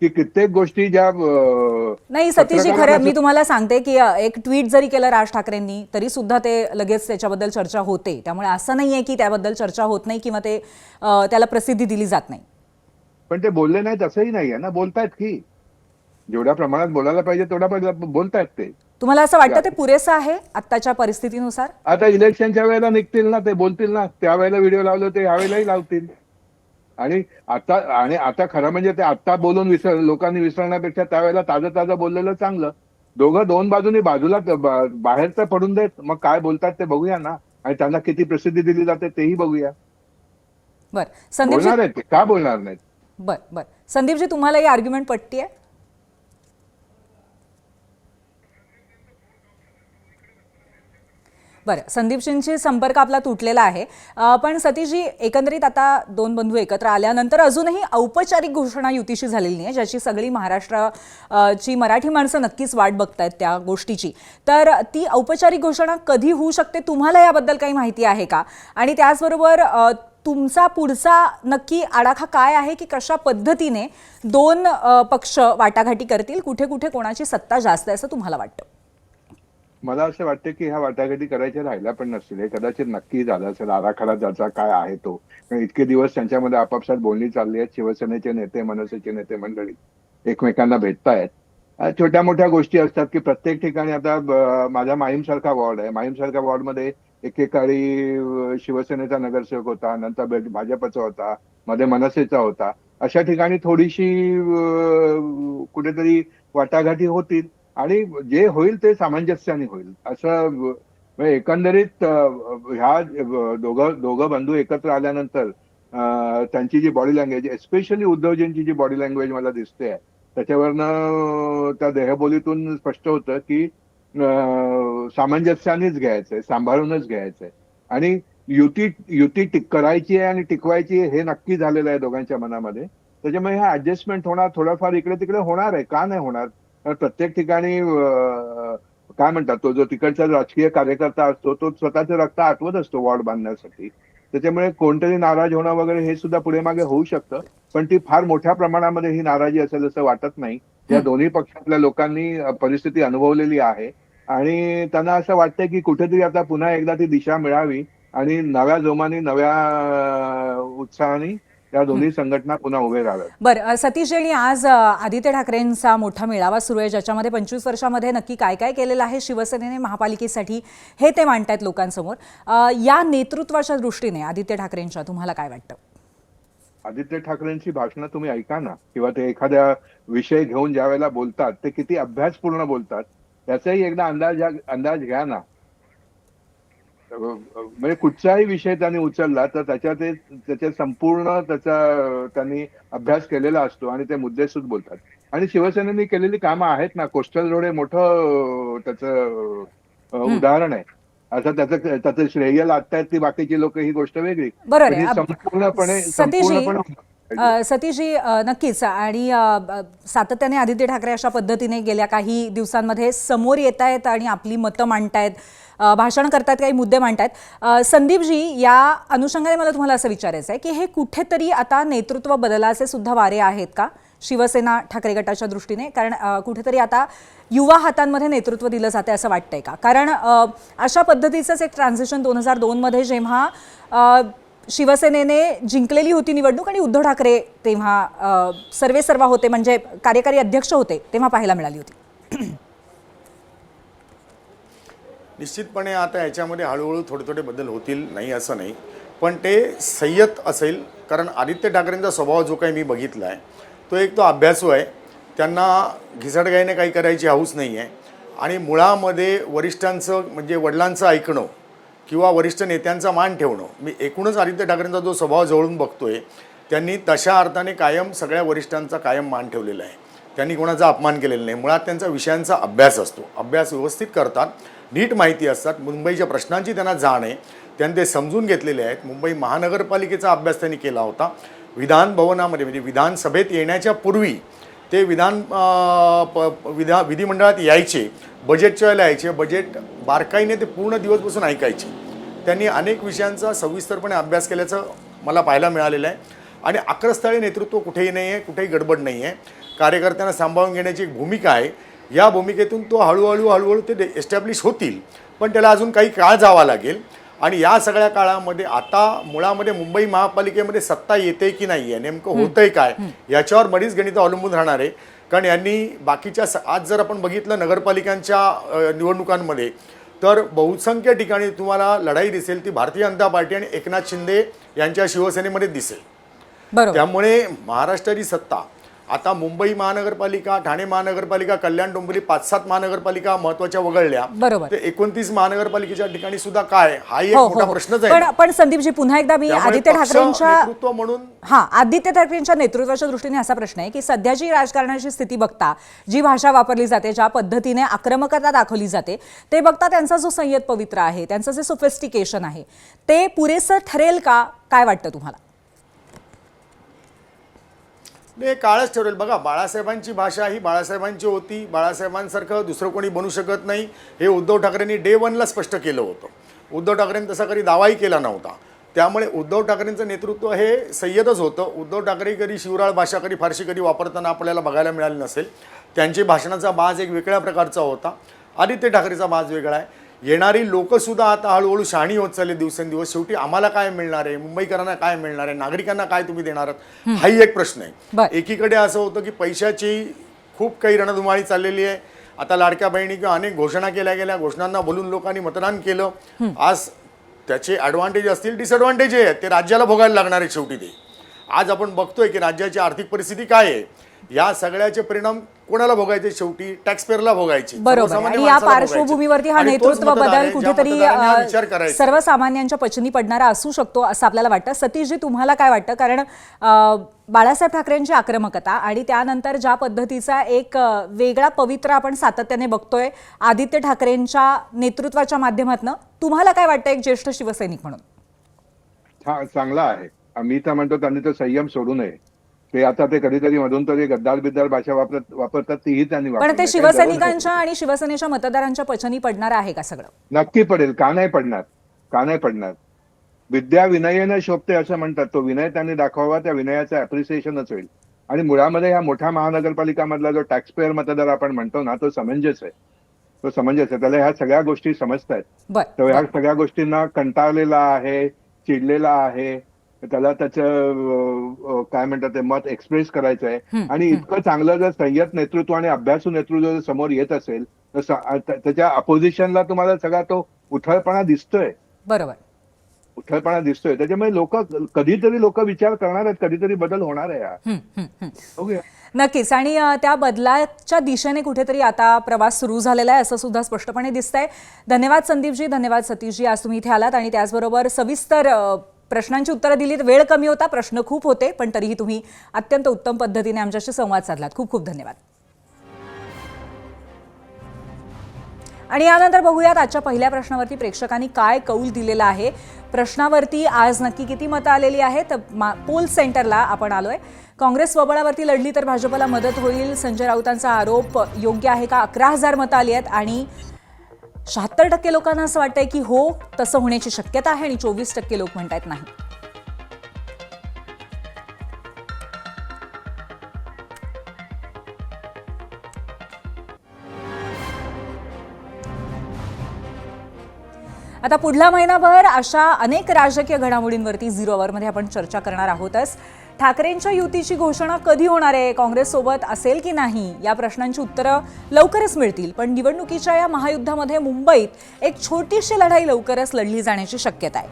की कित्येक गोष्टी ज्या नाही सतीशजी, खरं पत्रकारांना मी तुम्हाला सांगते की एक ट्विट जरी केलं राज ठाकरेंनी तरी सुद्धा ते लगेच त्याच्याबद्दल चर्चा होते. त्यामुळे असं नाहीये की त्याबद्दल चर्चा होत नाही किंवा ते त्याला प्रसिद्धी दिली जात नाही. पण ते बोलले नाहीत असंही नाहीये ना, बोलतायत की जेवढ्या प्रमाणात बोलायला पाहिजे तेवढ्या बोलतायत ते. तुम्हाला असं वाटतं ते पुरेसं आहे आत्ताच्या परिस्थितीनुसार? आता इलेक्शनच्या वेळेला निघतील ना, ते बोलतील ना, त्यावेळेला व्हिडिओ लावले ते यावेळेलाही लावतील. आणि आता खरं म्हणजे ते आता बोलून लोकांनी विसरण्यापेक्षा त्यावेळेला ताजं बोललेलं चांगलं. दोन बाजूनी बाजूला बाहेरचं पडून देत, मग काय बोलतात ते बघूया ना, आणि त्यांना किती प्रसिद्धी दिली जाते तेही बघूया. बरं संदीपजी, बोलणार आहेत ते, का बोलणार नाहीत? बरं संदीपजी, तुम्हाला ही आर्ग्युमेंट पटतीये? बरं, संदीपजींशी संपर्क आपला तुटलेला आहे. पण सतीशजी, एकंदरीत आता दोन बंधू एकत्र आल्यानंतर अजूनही औपचारिक घोषणा युतीशी झालेली नाही, ज्याची सगळी महाराष्ट्राची मराठी माणसं नक्कीच वाट बघतायत त्या गोष्टीची. तर ती औपचारिक घोषणा कधी होऊ शकते, तुम्हाला याबद्दल काही माहिती आहे का? आणि त्याचबरोबर तुमचा पुढचा नक्की आडाखा काय आहे की कशा पद्धतीने दोन पक्ष वाटाघाटी करतील, कुठे कुठे कोणाची सत्ता जास्त आहे असं तुम्हाला वाटतं? मला असं वाटतं की ह्या वाटाघाटी करायच्या राहिल्या पण नसतील. हे कदाचित नक्की झालं असेल, आराखडा ज्याचा काय आहे तो. कारण इतके दिवस त्यांच्यामध्ये आपापसात बोलणी चालली आहेत. शिवसेनेचे नेते, मनसेचे नेते मंडळी एकमेकांना भेटतायत. छोट्या मोठ्या गोष्टी असतात की प्रत्येक ठिकाणी, आता माझा माहीमसारखा वॉर्ड आहे, माहीमसारख्या वॉर्डमध्ये एकेकाळी शिवसेनेचा नगरसेवक होता, नंतर भाजपचा होता, मध्ये मनसेचा होता. अशा ठिकाणी थोडीशी कुठेतरी वाटाघाटी होतील आणि जे होईल ते सामंजस्याने होईल असं. म्हणजे एकंदरीत ह्या दोघं बंधू एकत्र आल्यानंतर त्यांची जी बॉडी लँग्वेज, एस्पेशली उद्धवजींची जी बॉडी लँग्वेज मला दिसते, त्याच्यावरनं त्या देहबोलीतून स्पष्ट होतं की सामंजस्यानेच घ्यायचंय, सांभाळूनच घ्यायचंय. आणि युती करायची आहे आणि टिकवायची हे नक्की झालेलं आहे दोघांच्या मनामध्ये. त्याच्यामुळे हे ऍडजस्टमेंट होणार, थोडंफार इकडे तिकडे होणार आहे, का नाही होणार? प्रत्येक ठिकाणी काय म्हणतात, तो जो तिकडचा राजकीय कार्यकर्ता असतो तो स्वतःचं रक्त आटवत असतो वॉर्ड बांधण्यासाठी. त्याच्यामुळे कोणतरी नाराज होणं वगैरे हे सुद्धा पुढे मागे होऊ शकतं, पण ती फार मोठ्या प्रमाणामध्ये ही नाराजी असेल असं वाटत नाही. या दोन्ही पक्षातल्या लोकांनी परिस्थिती अनुभवलेली आहे आणि त्यांना असं वाटतंय की कुठेतरी आता पुन्हा एकदा ती दिशा मिळावी आणि नव्या जोमाने, नव्या उत्साहाने त्या दोन्ही संघटना पुन्हा उभे राहाव्यात. बरं सतीशजी, आणि आज आदित्य ठाकरेंचा मोठा मेळावा सुरू आहे, ज्याच्यामध्ये 25 वर्षामध्ये नक्की काय काय केलेलं आहे शिवसेनेने महापालिकेसाठी हे ते मांडतायत लोकांसमोर. या नेतृत्वाच्या दृष्टीने आदित्य ठाकरेंच्या तुम्हाला काय वाटतं? आदित्य ठाकरेंची भाषणं तुम्ही ऐका ना, किंवा ते एखाद्या विषय घेऊन ज्या वेळेला बोलतात ते किती अभ्यासपूर्ण बोलतात त्याचाही एकदा अंदाज घ्या ना. म्हणजे कुठचाही विषय त्यांनी उचलला तर त्याच्या संपूर्ण त्यांनी अभ्यास केलेला असतो आणि ते मुद्देसूद बोलतात. आणि शिवसेनेने केलेली कामं आहेत ना, कोस्टल रोड हे मोठं त्याचं उदाहरण आहे. असं त्याचं श्रेय लादतायत ती बाकीची लोक, ही गोष्ट वेगळी. बरोबर आहे. संपूर्णपणे सतीशजी, नक्कीच. आणि सातत्याने आदित्य ठाकरे अशा पद्धतीने गेल्या काही दिवसांमध्ये समोर येत आहेत आणि आपली मतं मांडतायत, भाषण करतात, काही मुद्दे मांडतायत. संदीपजी, या अनुषंगाने मला तुम्हाला असं विचारायचं आहे की हे कुठेतरी आता नेतृत्व बदलाचे सुद्धा वारे आहेत का शिवसेना ठाकरे गटाच्या दृष्टीने? कारण कुठेतरी आता युवा हातांमध्ये नेतृत्व दिलं जाते असं वाटतंय का? कारण अशा पद्धतीचंच एक ट्रान्झिशन 2002 मध्ये जेव्हा शिवसेनेने जिंकलेली होती निवडणूक आणि उद्धव ठाकरे तेव्हा सर्वेसर्वा होते, म्हणजे कार्यकारी अध्यक्ष होते, तेव्हा पाहायला मिळाली होती. निश्चितपणे आता याच्यामध्ये हळूहळू थोडे बदल होतील, नाही असं नाही, पण ते संयत असेल. कारण आदित्य ठाकरेंचा स्वभाव जो काही मी बघितला आहे तो एक तो अभ्यासू आहे. त्यांना घिसडगाईने काही करायची हौस नाही आहे आणि मुळामध्ये वरिष्ठांचं म्हणजे वडिलांचं ऐकणं किंवा वरिष्ठ नेत्यांचा मान ठेवणं, मी एकूणच आदित्य ठाकरेंचा जो स्वभाव जवळून बघतोय त्यांनी तशा अर्थाने कायम सगळ्या वरिष्ठांचा कायम मान ठेवलेला आहे. त्यांनी कोणाचा अपमान केलेला नाही. मुळात त्यांचा विषयांचा अभ्यास असतो, अभ्यास व्यवस्थित करतात, नीट माहिती असतात, मुंबईच्या प्रश्नांची त्यांना जाण आहे, त्यांनी ते समजून घेतलेले आहेत. मुंबई महानगरपालिकेचा अभ्यास त्यांनी केला होता. विधान भवनामध्ये म्हणजे विधानसभेत येण्याच्या पूर्वी ते विधिमंडळात यायचे, बजेटच्या वेळेला यायचे, बजेट बारकाईने ते पूर्ण दिवस बसून ऐकायचे. त्यांनी अनेक विषयांचा सविस्तरपणे अभ्यास केल्याचं मला पाहायला मिळालेलं आहे. आणि आक्रस्थळी नेतृत्व कुठेही नाही आहे, कुठेही गडबड नाही आहे. कार्यकर्त्यांना सांभाळून घेण्याची एक भूमिका आहे. या भूमिकेतून तो हळूहळू ते एस्टॅब्लिश होतील, पण त्याला अजून काही काळ जावा लागेल. आणि या सगळ्या काळामध्ये आता मुळामध्ये मुंबई महापालिकेमध्ये सत्ता येते की नाही आहे, नेमकं होतंय काय, याच्यावर बरीच गणितं अवलंबून राहणार आहे. कारण यांनी बाकीच्या आज जर आपण बघितलं नगरपालिकांच्या निवडणुकांमध्ये, तर बहुसंख्य ठिकाणी तुम्हाला लढाई दिसेल ती भारतीय जनता पार्टी आणि एकनाथ शिंदे यांच्या शिवसेनेमध्ये दिसेल. बरोबर. त्यामुळे महाराष्ट्राची सत्ता आता मुंबई महानगरपालिका, ठाणे महानगरपालिका, कल्याण डोंबिवली 5-7 महानगरपालिका महत्वाच्या वगळल्या, बरोबर. तर 29 महानगरपालिकेच्या ठिकाणी सुद्धा काय हाही एक हो, मोठा हो. प्रश्नच आहे. पण संदीपजी पुन्हा एकदा मी त्यामुळे आदित्य पक्ष ठाकरेंच्या नेतृत्व म्हणून आदित्य ठाकरेंच्या नेतृत्वाच्या दृष्टीने असा प्रश्न आहे की सध्याची राजकारणाची स्थिती बघता, जी भाषा वापरली जाते, ज्या पद्धतीने आक्रमकता दाखवली जाते, ते बघता त्यांचा जो संयत पवित्र आहे, त्यांचं जे सोफिस्टिकेशन आहे, ते पुरेसं ठरेल का, काय वाटतं तुम्हाला? हे काळच ठरवेल. बघा, बाळासाहेबांची भाषा ही बाळासाहेबांची होती. बाळासाहेबांसारखं दुसरं कोणी बनू शकत नाही, हे उद्धव ठाकरेंनी डे 1ला स्पष्ट केलं होतं. उद्धव ठाकरेंनी तसा कधी दावाही केला नव्हता. त्यामुळे उद्धव ठाकरेंचं नेतृत्व हे सय्यदच होतं. उद्धव ठाकरे कधी शिवराळ भाषा फारशी कधी वापरताना आपल्याला बघायला मिळाली नसेल. त्यांची भाषणाचा बाज एक वेगळ्या प्रकारचा होता. आदित्य ठाकरेचा बाज वेगळा आहे. येणारी लोकसुद्धा आता हळूहळू शहाणी होत चालली दिवसेंदिवस. शेवटी आम्हाला काय मिळणार आहे, मुंबईकरांना काय मिळणार आहे, नागरिकांना काय तुम्ही देणार आहात, हाही एक प्रश्न आहे. एकीकडे असं होतं की पैशाची खूप काही रणधुमाळी चाललेली आहे. आता लाडक्या बहिणी किंवा अनेक घोषणा केल्या गेल्या, घोषणांना बोलून लोकांनी मतदान केलं. आज त्याचे ॲडव्हान्टेज असतील, डिसएडव्हान्टेज आहेत, ते राज्याला भोगायला लागणार आहे शेवटी. ते आज आपण बघतोय की राज्याची आर्थिक परिस्थिती काय आहे. या सगळ्याचे परिणाम कोणाला भोगायचे, शेवटी टॅक्सपेअरला भोगायचे. बरोबर. आणि या पार्श्वभूमीवरती हा नेतृत्व बदल कुठेतरी सर्वसामान्यांच्या पचनी पडणारा असू शकतो असं आपल्याला वाटतं. सतीशजी, तुम्हाला काय वाटतं? कारण बाळासाहेब ठाकरेंची आक्रमकता आणि त्यानंतर ज्या पद्धतीचा एक वेगळा पवित्र आपण सातत्याने बघतोय आदित्य ठाकरेंच्या नेतृत्वाच्या माध्यमातून, तुम्हाला काय वाटतं एक ज्येष्ठ शिवसैनिक म्हणून? हा चांगला आहे. मी तर म्हणतो त्यांनी तो संयम सोडू नये. ते आता ते कधीतरी मधून तरी गद्दार बिद्दार भाषा वापरतात, तीही त्यांनी पण ते शिवसैनिकांच्या आणि शिवसेनेच्या मतदारांच्या पचनी पडणार आहे का सगळं? नक्की पडेल. का नाही पडणार, का नाही पडणार. विद्या विनयेनं शोभते असं म्हणतात. तो विनय त्यांनी दाखवावा, त्या विनयाचं अप्रिसिएशनच होईल. आणि मुळामध्ये ह्या मोठ्या महानगरपालिकामधला जो टॅक्सपेअर मतदार आपण म्हणतो ना, तो समंजस आहे. तो समंजस आहे. त्याला ह्या सगळ्या गोष्टी समजतायत. तो ह्या सगळ्या गोष्टींना कंटाळलेला आहे, चिडलेला आहे. त्याला त्याचं काय म्हणतात ते मत एक्सप्रेस करायचं आहे. आणि इतकं चांगलं जर संयत नेतृत्व आणि अभ्यासू नेतृत्व जर समोर येत असेल तर त्याच्या अपोजिशनला तुम्हाला सगळा तो उथळपणा दिसतोय. बरोबर, उथळपणा दिसतोय. त्याच्यामुळे कधीतरी लोक विचार करणार आहेत, कधीतरी बदल होणार आहे. नक्कीच. आणि त्या बदलाच्या दिशेने कुठेतरी आता प्रवास सुरू झालेला आहे असं सुद्धा स्पष्टपणे दिसतंय. धन्यवाद संदीपजी, धन्यवाद सतीशजी, आज तुम्ही इथे आलात आणि त्याचबरोबर सविस्तर प्रश्नांची उत्तरं दिलीत. वेळ कमी होता, प्रश्न खूप होते, पण तरीही तुम्ही अत्यंत उत्तम पद्धतीने आमच्याशी संवाद साधलात. खूप खूप धन्यवाद. आणि यानंतर बघूयात आजच्या पहिल्या प्रश्नावरती प्रेक्षकांनी काय कौल दिलेला आहे. प्रश्नावरती आज नक्की किती मतं आलेली आहेत? पोल सेंटरला आपण आलोय. काँग्रेस स्वबळावरती लढली तर भाजपला मदत होईल, संजय राऊतांचा आरोप योग्य आहे का? 11,000 मतं आली आहेत आणि 76% लोकांना असं वाटतंय की हो, तसं होण्याची शक्यता आहे आणि 24% लोक म्हणतायत नाही. आता पुढला महिनाभर अशा अनेक राजकीय घडामोडींवरती 0 अवरमध्ये आपण चर्चा करणार आहोतच. ठाकरेंच्या युतीची घोषणा कधी होणार आहे, काँग्रेससोबत असेल की नाही, या प्रश्नांची उत्तरं लवकरच मिळतील. पण निवडणुकीच्या या महायुद्धामध्ये मुंबईत एक छोटीशी लढाई लवकरच लढली जाण्याची शक्यता आहे.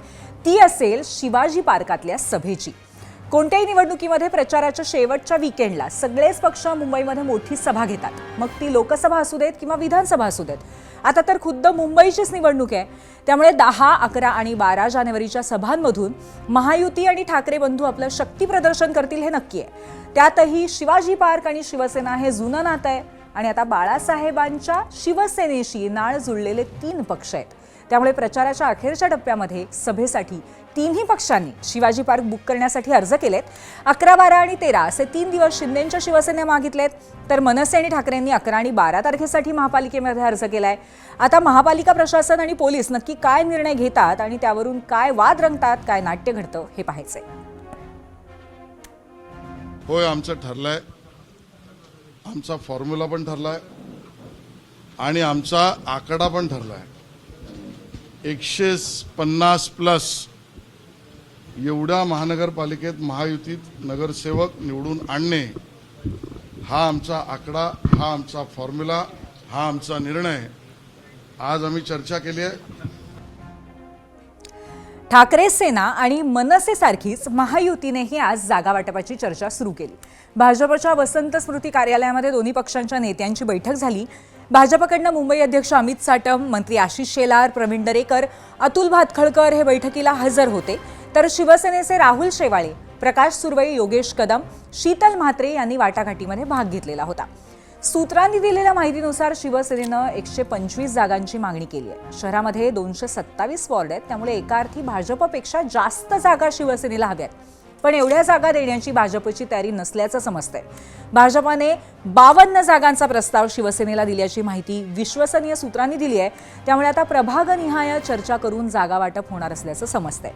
ती असेल शिवाजी पार्कातल्या सभेची. कोणत्याही निवडणुकीमध्ये प्रचाराच्या शेवटच्या वीकेंडला सगळेच पक्ष मुंबईमध्ये मोठी सभा घेतात, मग ती लोकसभा असू देत किंवा विधानसभा असू देत. आता तर खुद्द मुंबईचीच निवडणूक आहे, त्यामुळे 10, 11 आणि 12 जानेवारीच्या सभांमधून महायुती आणि ठाकरे बंधू आपलं शक्ती प्रदर्शन करतील हे नक्की आहे. त्यातही शिवाजी पार्क आणि शिवसेना हे जुनं नातं आहे आणि आता बाळासाहेबांच्या शिवसेनेशी नाळ जुळलेले 3 पक्ष आहेत. त्यामुळे प्रचाराच्या अखेरच्या टप्प्यामध्ये सभेसाठी तिन्ही पक्षांनी शिवाजी पार्क बुक करण्यासाठी अर्ज केलेत. 11, 12 आणि 13 असे 3 दिवस शिंदेंच्या शिवसेनेने मागितलेत, तर मनसे आणि ठाकरेंनी 11 आणि 12 तारखेसाठी महापालिकेमध्ये अर्ज केलाय. आता महापालिका प्रशासन आणि पोलीस नक्की काय निर्णय घेतात आणि त्यावरून काय वाद रंगतात, काय नाट्य घडतं हे पाहायचंय. होय, आमचं ठरलंय, आमचा फॉर्म्युला पण ठरलाय आणि आमचा आकडा पण ठरलाय. 150+ एवढ्या महानगरपालिकेत महायुतीत नगरसेवक निवडून आणणे हा आमचा आकडा, हा आमचा फॉर्म्युला, हा आमचा निर्णय आज आम्ही चर्चा केली आहे. ठाकरे सेना आणि मनसे सारखीच महायुतीनेही आज जागा वाटपाची चर्चा सुरू केली. भाजपच्या वसंत स्मृती कार्यालयामध्ये दोन्ही पक्षांच्या नेत्यांची बैठक झाली. भाजपकडनं मुंबई अध्यक्ष अमित साटम, मंत्री आशिष शेलार, प्रवीण दरेकर, अतुल भातखळकर हे बैठकीला हजर होते, तर शिवसेनेचे राहुल शेवाळे, प्रकाश सुरवई, योगेश कदम, शीतल म्हात्रे यांनी वाटाघाटीमध्ये भाग घेतलेला होता. सूत्रांनी दिलेल्या माहितीनुसार शिवसेनेनं 125 जागांची मागणी केली आहे. शहरामध्ये 227 वॉर्ड आहेत, त्यामुळे एका अर्थी भाजपपेक्षा जास्त जागा शिवसेनेला हव्यात. पण एवढ्या जागा देण्याची भाजपची तयारी नसल्याचं समजतंय. भाजपने 52 जागांचा प्रस्ताव शिवसेनेला दिल्याची माहिती विश्वसनीय सूत्रांनी दिली आहे. त्यामुळे आता प्रभागनिहाय चर्चा करून जागा वाटप होणार असल्याचं समजतंय.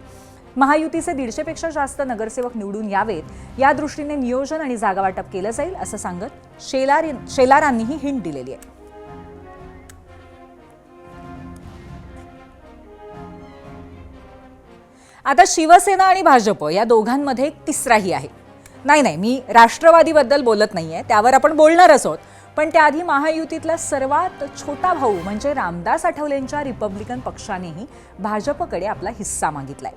महायुतीचे 150पेक्षा जास्त नगरसेवक निवडून यावेत या दृष्टीने नियोजन आणि जागा वाटप केलं जाईल असं सांगत शेलारांनी ही हिंट दिलेली आहे. आता शिवसेना आणि भाजप या दोघांमध्ये एक तिसराही आहे. नाही, मी राष्ट्रवादीबद्दल बोलत नाहीये, त्यावर आपण बोलणारच आहोत. पण त्याआधी महायुतीतला सर्वात छोटा भाऊ म्हणजे रामदास आठवलेंच्या रिपब्लिकन पक्षानेही भाजपकडे आपला हिस्सा मागितलाय.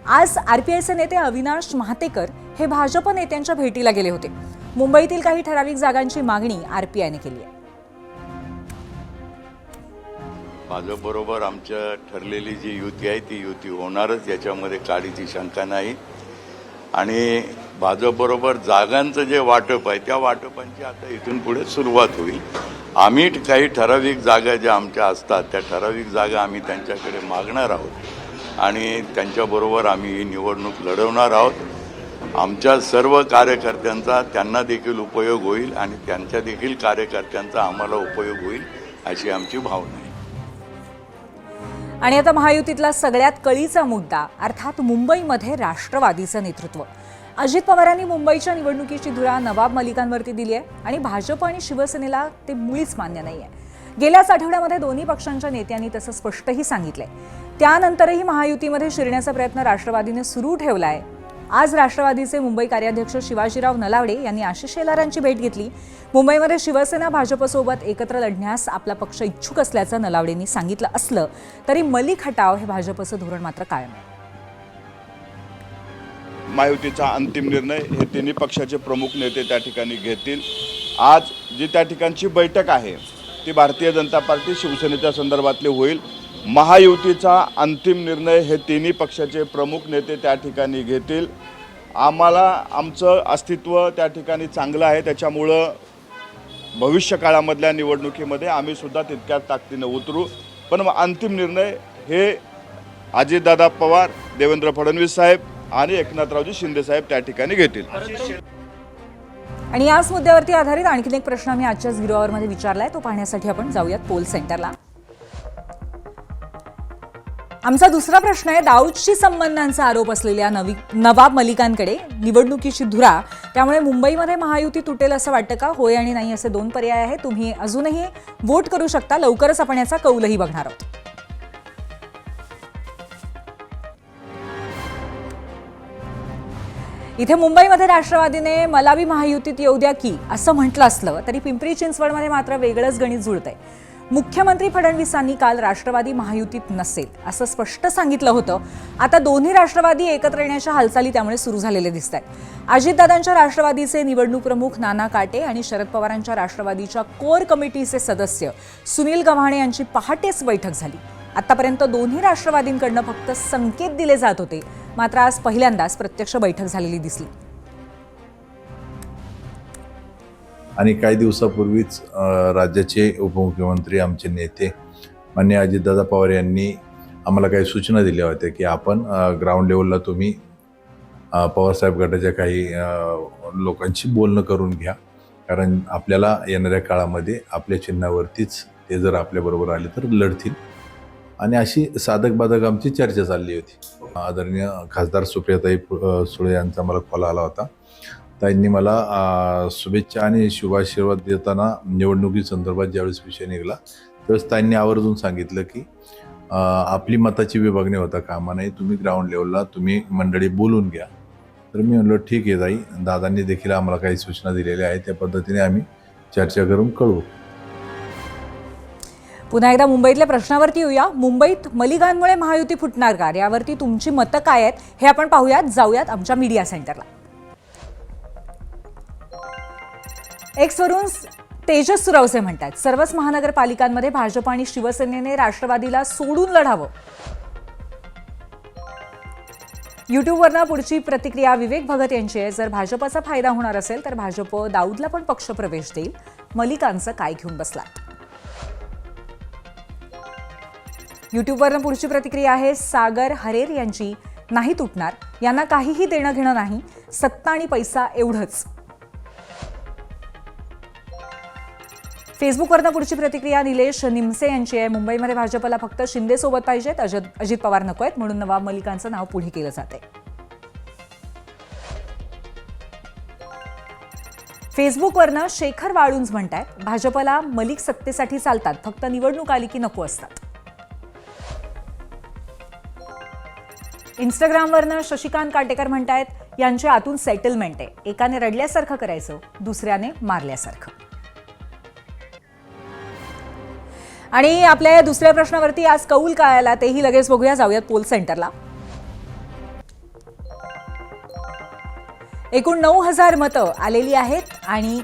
आज आरपीआयचे नेते अविनाश महातेकर हे भाजप नेत्यांच्या भेटीला गेले होते. मुंबईतील काही ठराविक जागांची मागणी आरपीआयने केली आहे. भाजपबरोबर आमच्या ठरलेली जी युती आहे ती युती होणारच, याच्यामध्ये काडीची शंका नाही. आणि भाजपबरोबर जागांचं जे वाटप आहे त्या वाटपांची आता इथून पुढे सुरुवात होईल. आम्ही काही ठराविक जागा ज्या आमच्या असतात त्या ठराविक जागा आम्ही त्यांच्याकडे मागणार आहोत आणि त्यांच्याबरोबर आम्ही ही निवडणूक लढवणार आहोत. आमच्या सर्व कार्यकर्त्यांचा त्यांना देखील उपयोग होईल आणि त्यांच्या देखील कार्यकर्त्यांचा आम्हाला उपयोग होईल अशी आमची भावना आहे. आणि आता महायुतीतला सगळ्यात कळीचा मुद्दा अर्थात मुंबईमध्ये राष्ट्रवादीचं नेतृत्व. अजित पवारांनी मुंबईच्या निवडणुकीची धुरा नवाब मलिकांवरती दिली आहे आणि भाजप आणि शिवसेनेला ते मुळीच मान्य नाहीये. गेल्याच आठवड्यामध्ये दोन्ही पक्षांच्या नेत्यांनी तसं स्पष्टही सांगितलंय. त्यानंतरही महायुतीमध्ये शिरण्याचा प्रयत्न राष्ट्रवादीने सुरू ठेवलाय. आज राष्ट्रवादीचे मुंबई कार्याध्यक्ष शिवाजीराव नलावडे यांनी आशिष शेलारांची भेट घेतली. मुंबईमध्ये शिवसेना भाजपसोबत एकत्र लढण्यास आपला पक्ष इच्छुक असल्याचं नलावडेंनी सांगितलं असलं तरी मलिक हटाव हे भाजपचं धोरण मात्र कायम आहे. महायुतीचा अंतिम निर्णय हे तिन्ही पक्षाचे प्रमुख नेते त्या ठिकाणी घेतील. आज जी त्या ठिकाणची बैठक आहे ती भारतीय जनता पार्टी शिवसेनेच्या संदर्भातली होईल. महायुतीचा अंतिम निर्णय हे तिन्ही पक्षाचे प्रमुख नेते त्या ठिकाणी घेतील. आम्हाला आमचं अस्तित्व त्या ठिकाणी चांगलं आहे, त्याच्यामुळं भविष्यकाळामधल्या निवडणुकीमध्ये आम्ही सुद्धा तितक्याच ताकदीनं उतरू. पण अंतिम निर्णय हे अजितदादा पवार, देवेंद्र फडणवीस साहेब आणि एकनाथरावजी शिंदे साहेब त्या ठिकाणी घेतील. आणि याच मुद्द्यावरती आधारित आणखीन एक प्रश्न आम्ही आजच्या 0 आवरमध्ये विचारलाय, तो पाहण्यासाठी आपण जाऊयात पोल सेंटरला. आमचा दुसरा प्रश्न आहे, दाऊदशी संबंधांचा आरोप असलेल्या नवाब मलिकांकडे निवडणुकीची धुरा, त्यामुळे मुंबईमध्ये महायुती तुटेल असं वाटतं का? होय आणि नाही असे 2 पर्याय आहेत. तुम्ही अजूनही वोट करू शकता. लवकरच आपण याचा कौलही बघणार आहोत. इथे मुंबईमध्ये राष्ट्रवादीने मला बी महायुतीत येऊ द्या की असं म्हटलं असलं तरी पिंपरी चिंचवडमध्ये मात्र वेगळंच गणित जुळतंय. मुख्यमंत्री फडणवीसांनी काल राष्ट्रवादी महायुतीत नसेल असं स्पष्ट सांगितलं होतं. आता दोन्ही राष्ट्रवादी एकत्र येण्याच्या हालचाली त्यामुळे सुरू झालेले दिसत आहेत. अजितदादांच्या राष्ट्रवादीचे निवडणूक प्रमुख नाना काटे आणि शरद पवारांच्या राष्ट्रवादीच्या कोर कमिटीचे सदस्य सुनील गव्हाणे यांची पहाटेच बैठक झाली. आतापर्यंत दोन्ही राष्ट्रवादींकडनं फक्त संकेत दिले जात होते, मात्र आज पहिल्यांदाच प्रत्यक्ष बैठक झालेली दिसली. आणि काही दिवसापूर्वीच राज्याचे उपमुख्यमंत्री आमचे नेते माननीय अजितदादा पवार यांनी आम्हाला काही सूचना दिल्या होत्या की आपण ग्राउंड लेवलला तुम्ही पवारसाहेब गटाच्या काही लोकांशी बोलणं करून घ्या, कारण आपल्याला येणाऱ्या काळामध्ये आपल्या चिन्हावरतीच ते जर आपल्याबरोबर आले तर लढतील. आणि अशी साधक बाधक आमची चर्चा चालली होती. आदरणीय खासदार सुप्रियाताई सुळे यांचा मला कॉल आला होता. त्यांनी मला शुभेच्छा आणि शुभाशीर्वाद देताना निवडणुकीसंदर्भात ज्यावेळेस विषय निघाला त्यावेळेस त्यांनी आवर्जून सांगितलं की आपली मताची विभागणी होता कामा नाही, तुम्ही ग्राउंड लेवलला तुम्ही मंडळी बोलून घ्या. तर मी म्हणलो ठीक आहे ताई, दादांनी देखील आम्हाला काही सूचना दिलेल्या आहेत, त्या पद्धतीने आम्ही चर्चा करून कळवू. पुन्हा एकदा मुंबईतल्या प्रश्नावरती येऊया. मुंबईत मलिकांमुळे महायुती फुटणार का, यावरती तुमची मतं काय आहेत हे आपण पाहूयात. जाऊयात आमच्या मीडिया सेंटरला. एक्सवरून तेजस सुरवसे म्हणतात, सर्वच महानगरपालिकांमध्ये भाजप आणि शिवसेनेने राष्ट्रवादीला सोडून लढावं. युट्यूबवरनं पुढची प्रतिक्रिया विवेक भगत यांची आहे. जर भाजपचा फायदा होणार असेल तर भाजप दाऊदला पण पक्षप्रवेश देईल. मलिकांचं काय घेऊन बसला. युट्यूबवरनं पुढची प्रतिक्रिया आहे सागर हरेर यांची. नाही तुटणार, यांना काहीही देणं घेणं नाही, सत्ता आणि पैसा एवढंच. फेसबुकवरनं पुढची प्रतिक्रिया निलेश निमसे यांची आहे. मुंबईमध्ये भाजपला फक्त शिंदे सोबत पाहिजेत, अजित पवार नको आहेत, म्हणून नवाब मलिकांचं नाव पुढे केलं जाते. फेसबुकवरनं शेखर वाळुंज म्हणतायत, भाजपला मलिक सत्तेसाठी चालतात, फक्त निवडणूक आली की नको असतात. इंस्टाग्रामवरनं शशिकांत काटेकर म्हणतायत, यांच्या आतून सेटलमेंट आहे, एकाने रडल्यासारखं करायचं, दुसऱ्याने मारल्यासारखं. आणि आपल्या या दुसऱ्या प्रश्नावरती आज कौल काय आला तेही लगेच बघूया. जाऊयात पोल सेंटरला. एकूण 9,000 मतं आलेली आहेत आणि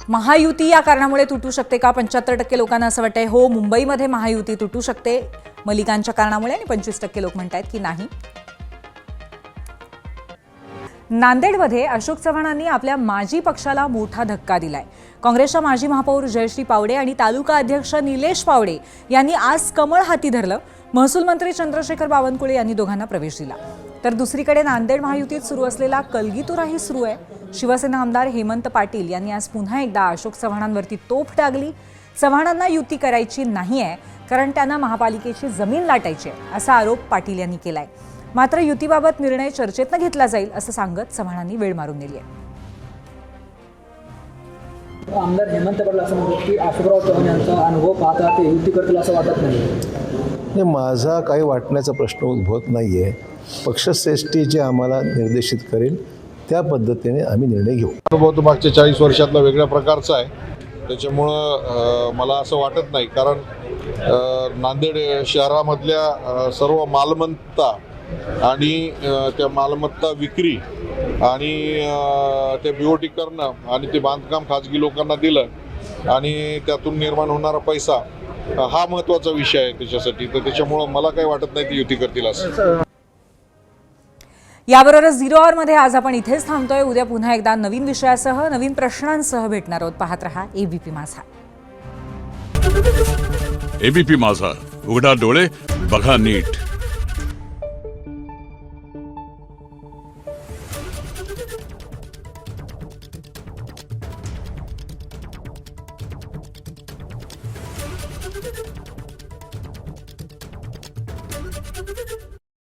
महायुती या कारणामुळे तुटू शकते का, 75% लोकांना असं वाटतंय हो मुंबईमध्ये महायुती तुटू शकते मलिकांच्या कारणामुळे, आणि 25% लोक म्हणतात की नाही. नांदेडमध्ये अशोक चव्हाणांनी आपल्या माजी पक्षाला मोठा धक्का दिलाय. काँग्रेसच्या माजी महापौर जयश्री पावडे आणि तालुका अध्यक्ष निलेश पावडे यांनी आज कमळ हाती धरलं. महसूल मंत्री चंद्रशेखर बावनकुळे यांनी दोघांना प्रवेश दिला. तर दुसरीकडे नांदेड महायुतीत सुरू असलेला कलगीतुराही सुरू आहे. शिवसेना आमदार हेमंत पाटील यांनी आज पुन्हा एकदा अशोक चव्हाणांवरती तोफ डागली. चव्हाणांना युती करायची नाही आहे कारण त्यांना महापालिकेची जमीन लाटायची आहे असा आरोप पाटील यांनी केलाय. मात्र युतीबाबत निर्णय चर्चेतनं घेतला जाईल असं सांगत चव्हाणांनी वेळ मारून नेली आहे. आमदार हेमंत पाटील असं म्हणतात की अशोकराव चव्हाण यांचा अनुभव पाहता ते युती करतील असं वाटत नाही. माझा काही वाटण्याचा प्रश्न उद्भवत नाही आहे. पक्षश्रेष्ठी जे आम्हाला निर्देशित करेल त्या पद्धतीने आम्ही निर्णय घेऊ. अनुभव तो मागच्या 40 वर्षातला वेगळ्या प्रकारचा आहे, त्याच्यामुळं मला असं वाटत नाही. कारण नांदेड शहरामधल्या सर्व मालमत्ता आणि त्या मालमत्ता विक्री आणि ते BOT करणं आणि ते बांधकाम खाजगी लोकांना दिलं आणि त्यातून निर्माण होणारा पैसा हा महत्त्वाचा विषय आहे त्याच्यासाठी. तर त्याच्यामुळं मला काही वाटत नाही ती युती करतील असं. याबरोबरच 0 आवरमध्ये आज आपण इथेच थांबतोय. उद्या पुन्हा एकदा नवीन विषयासह नवीन प्रश्नांसह भेटणार आहोत. पाहत रहा ABP माझा. ABP माझा, उघडा डोळे बघा नीट.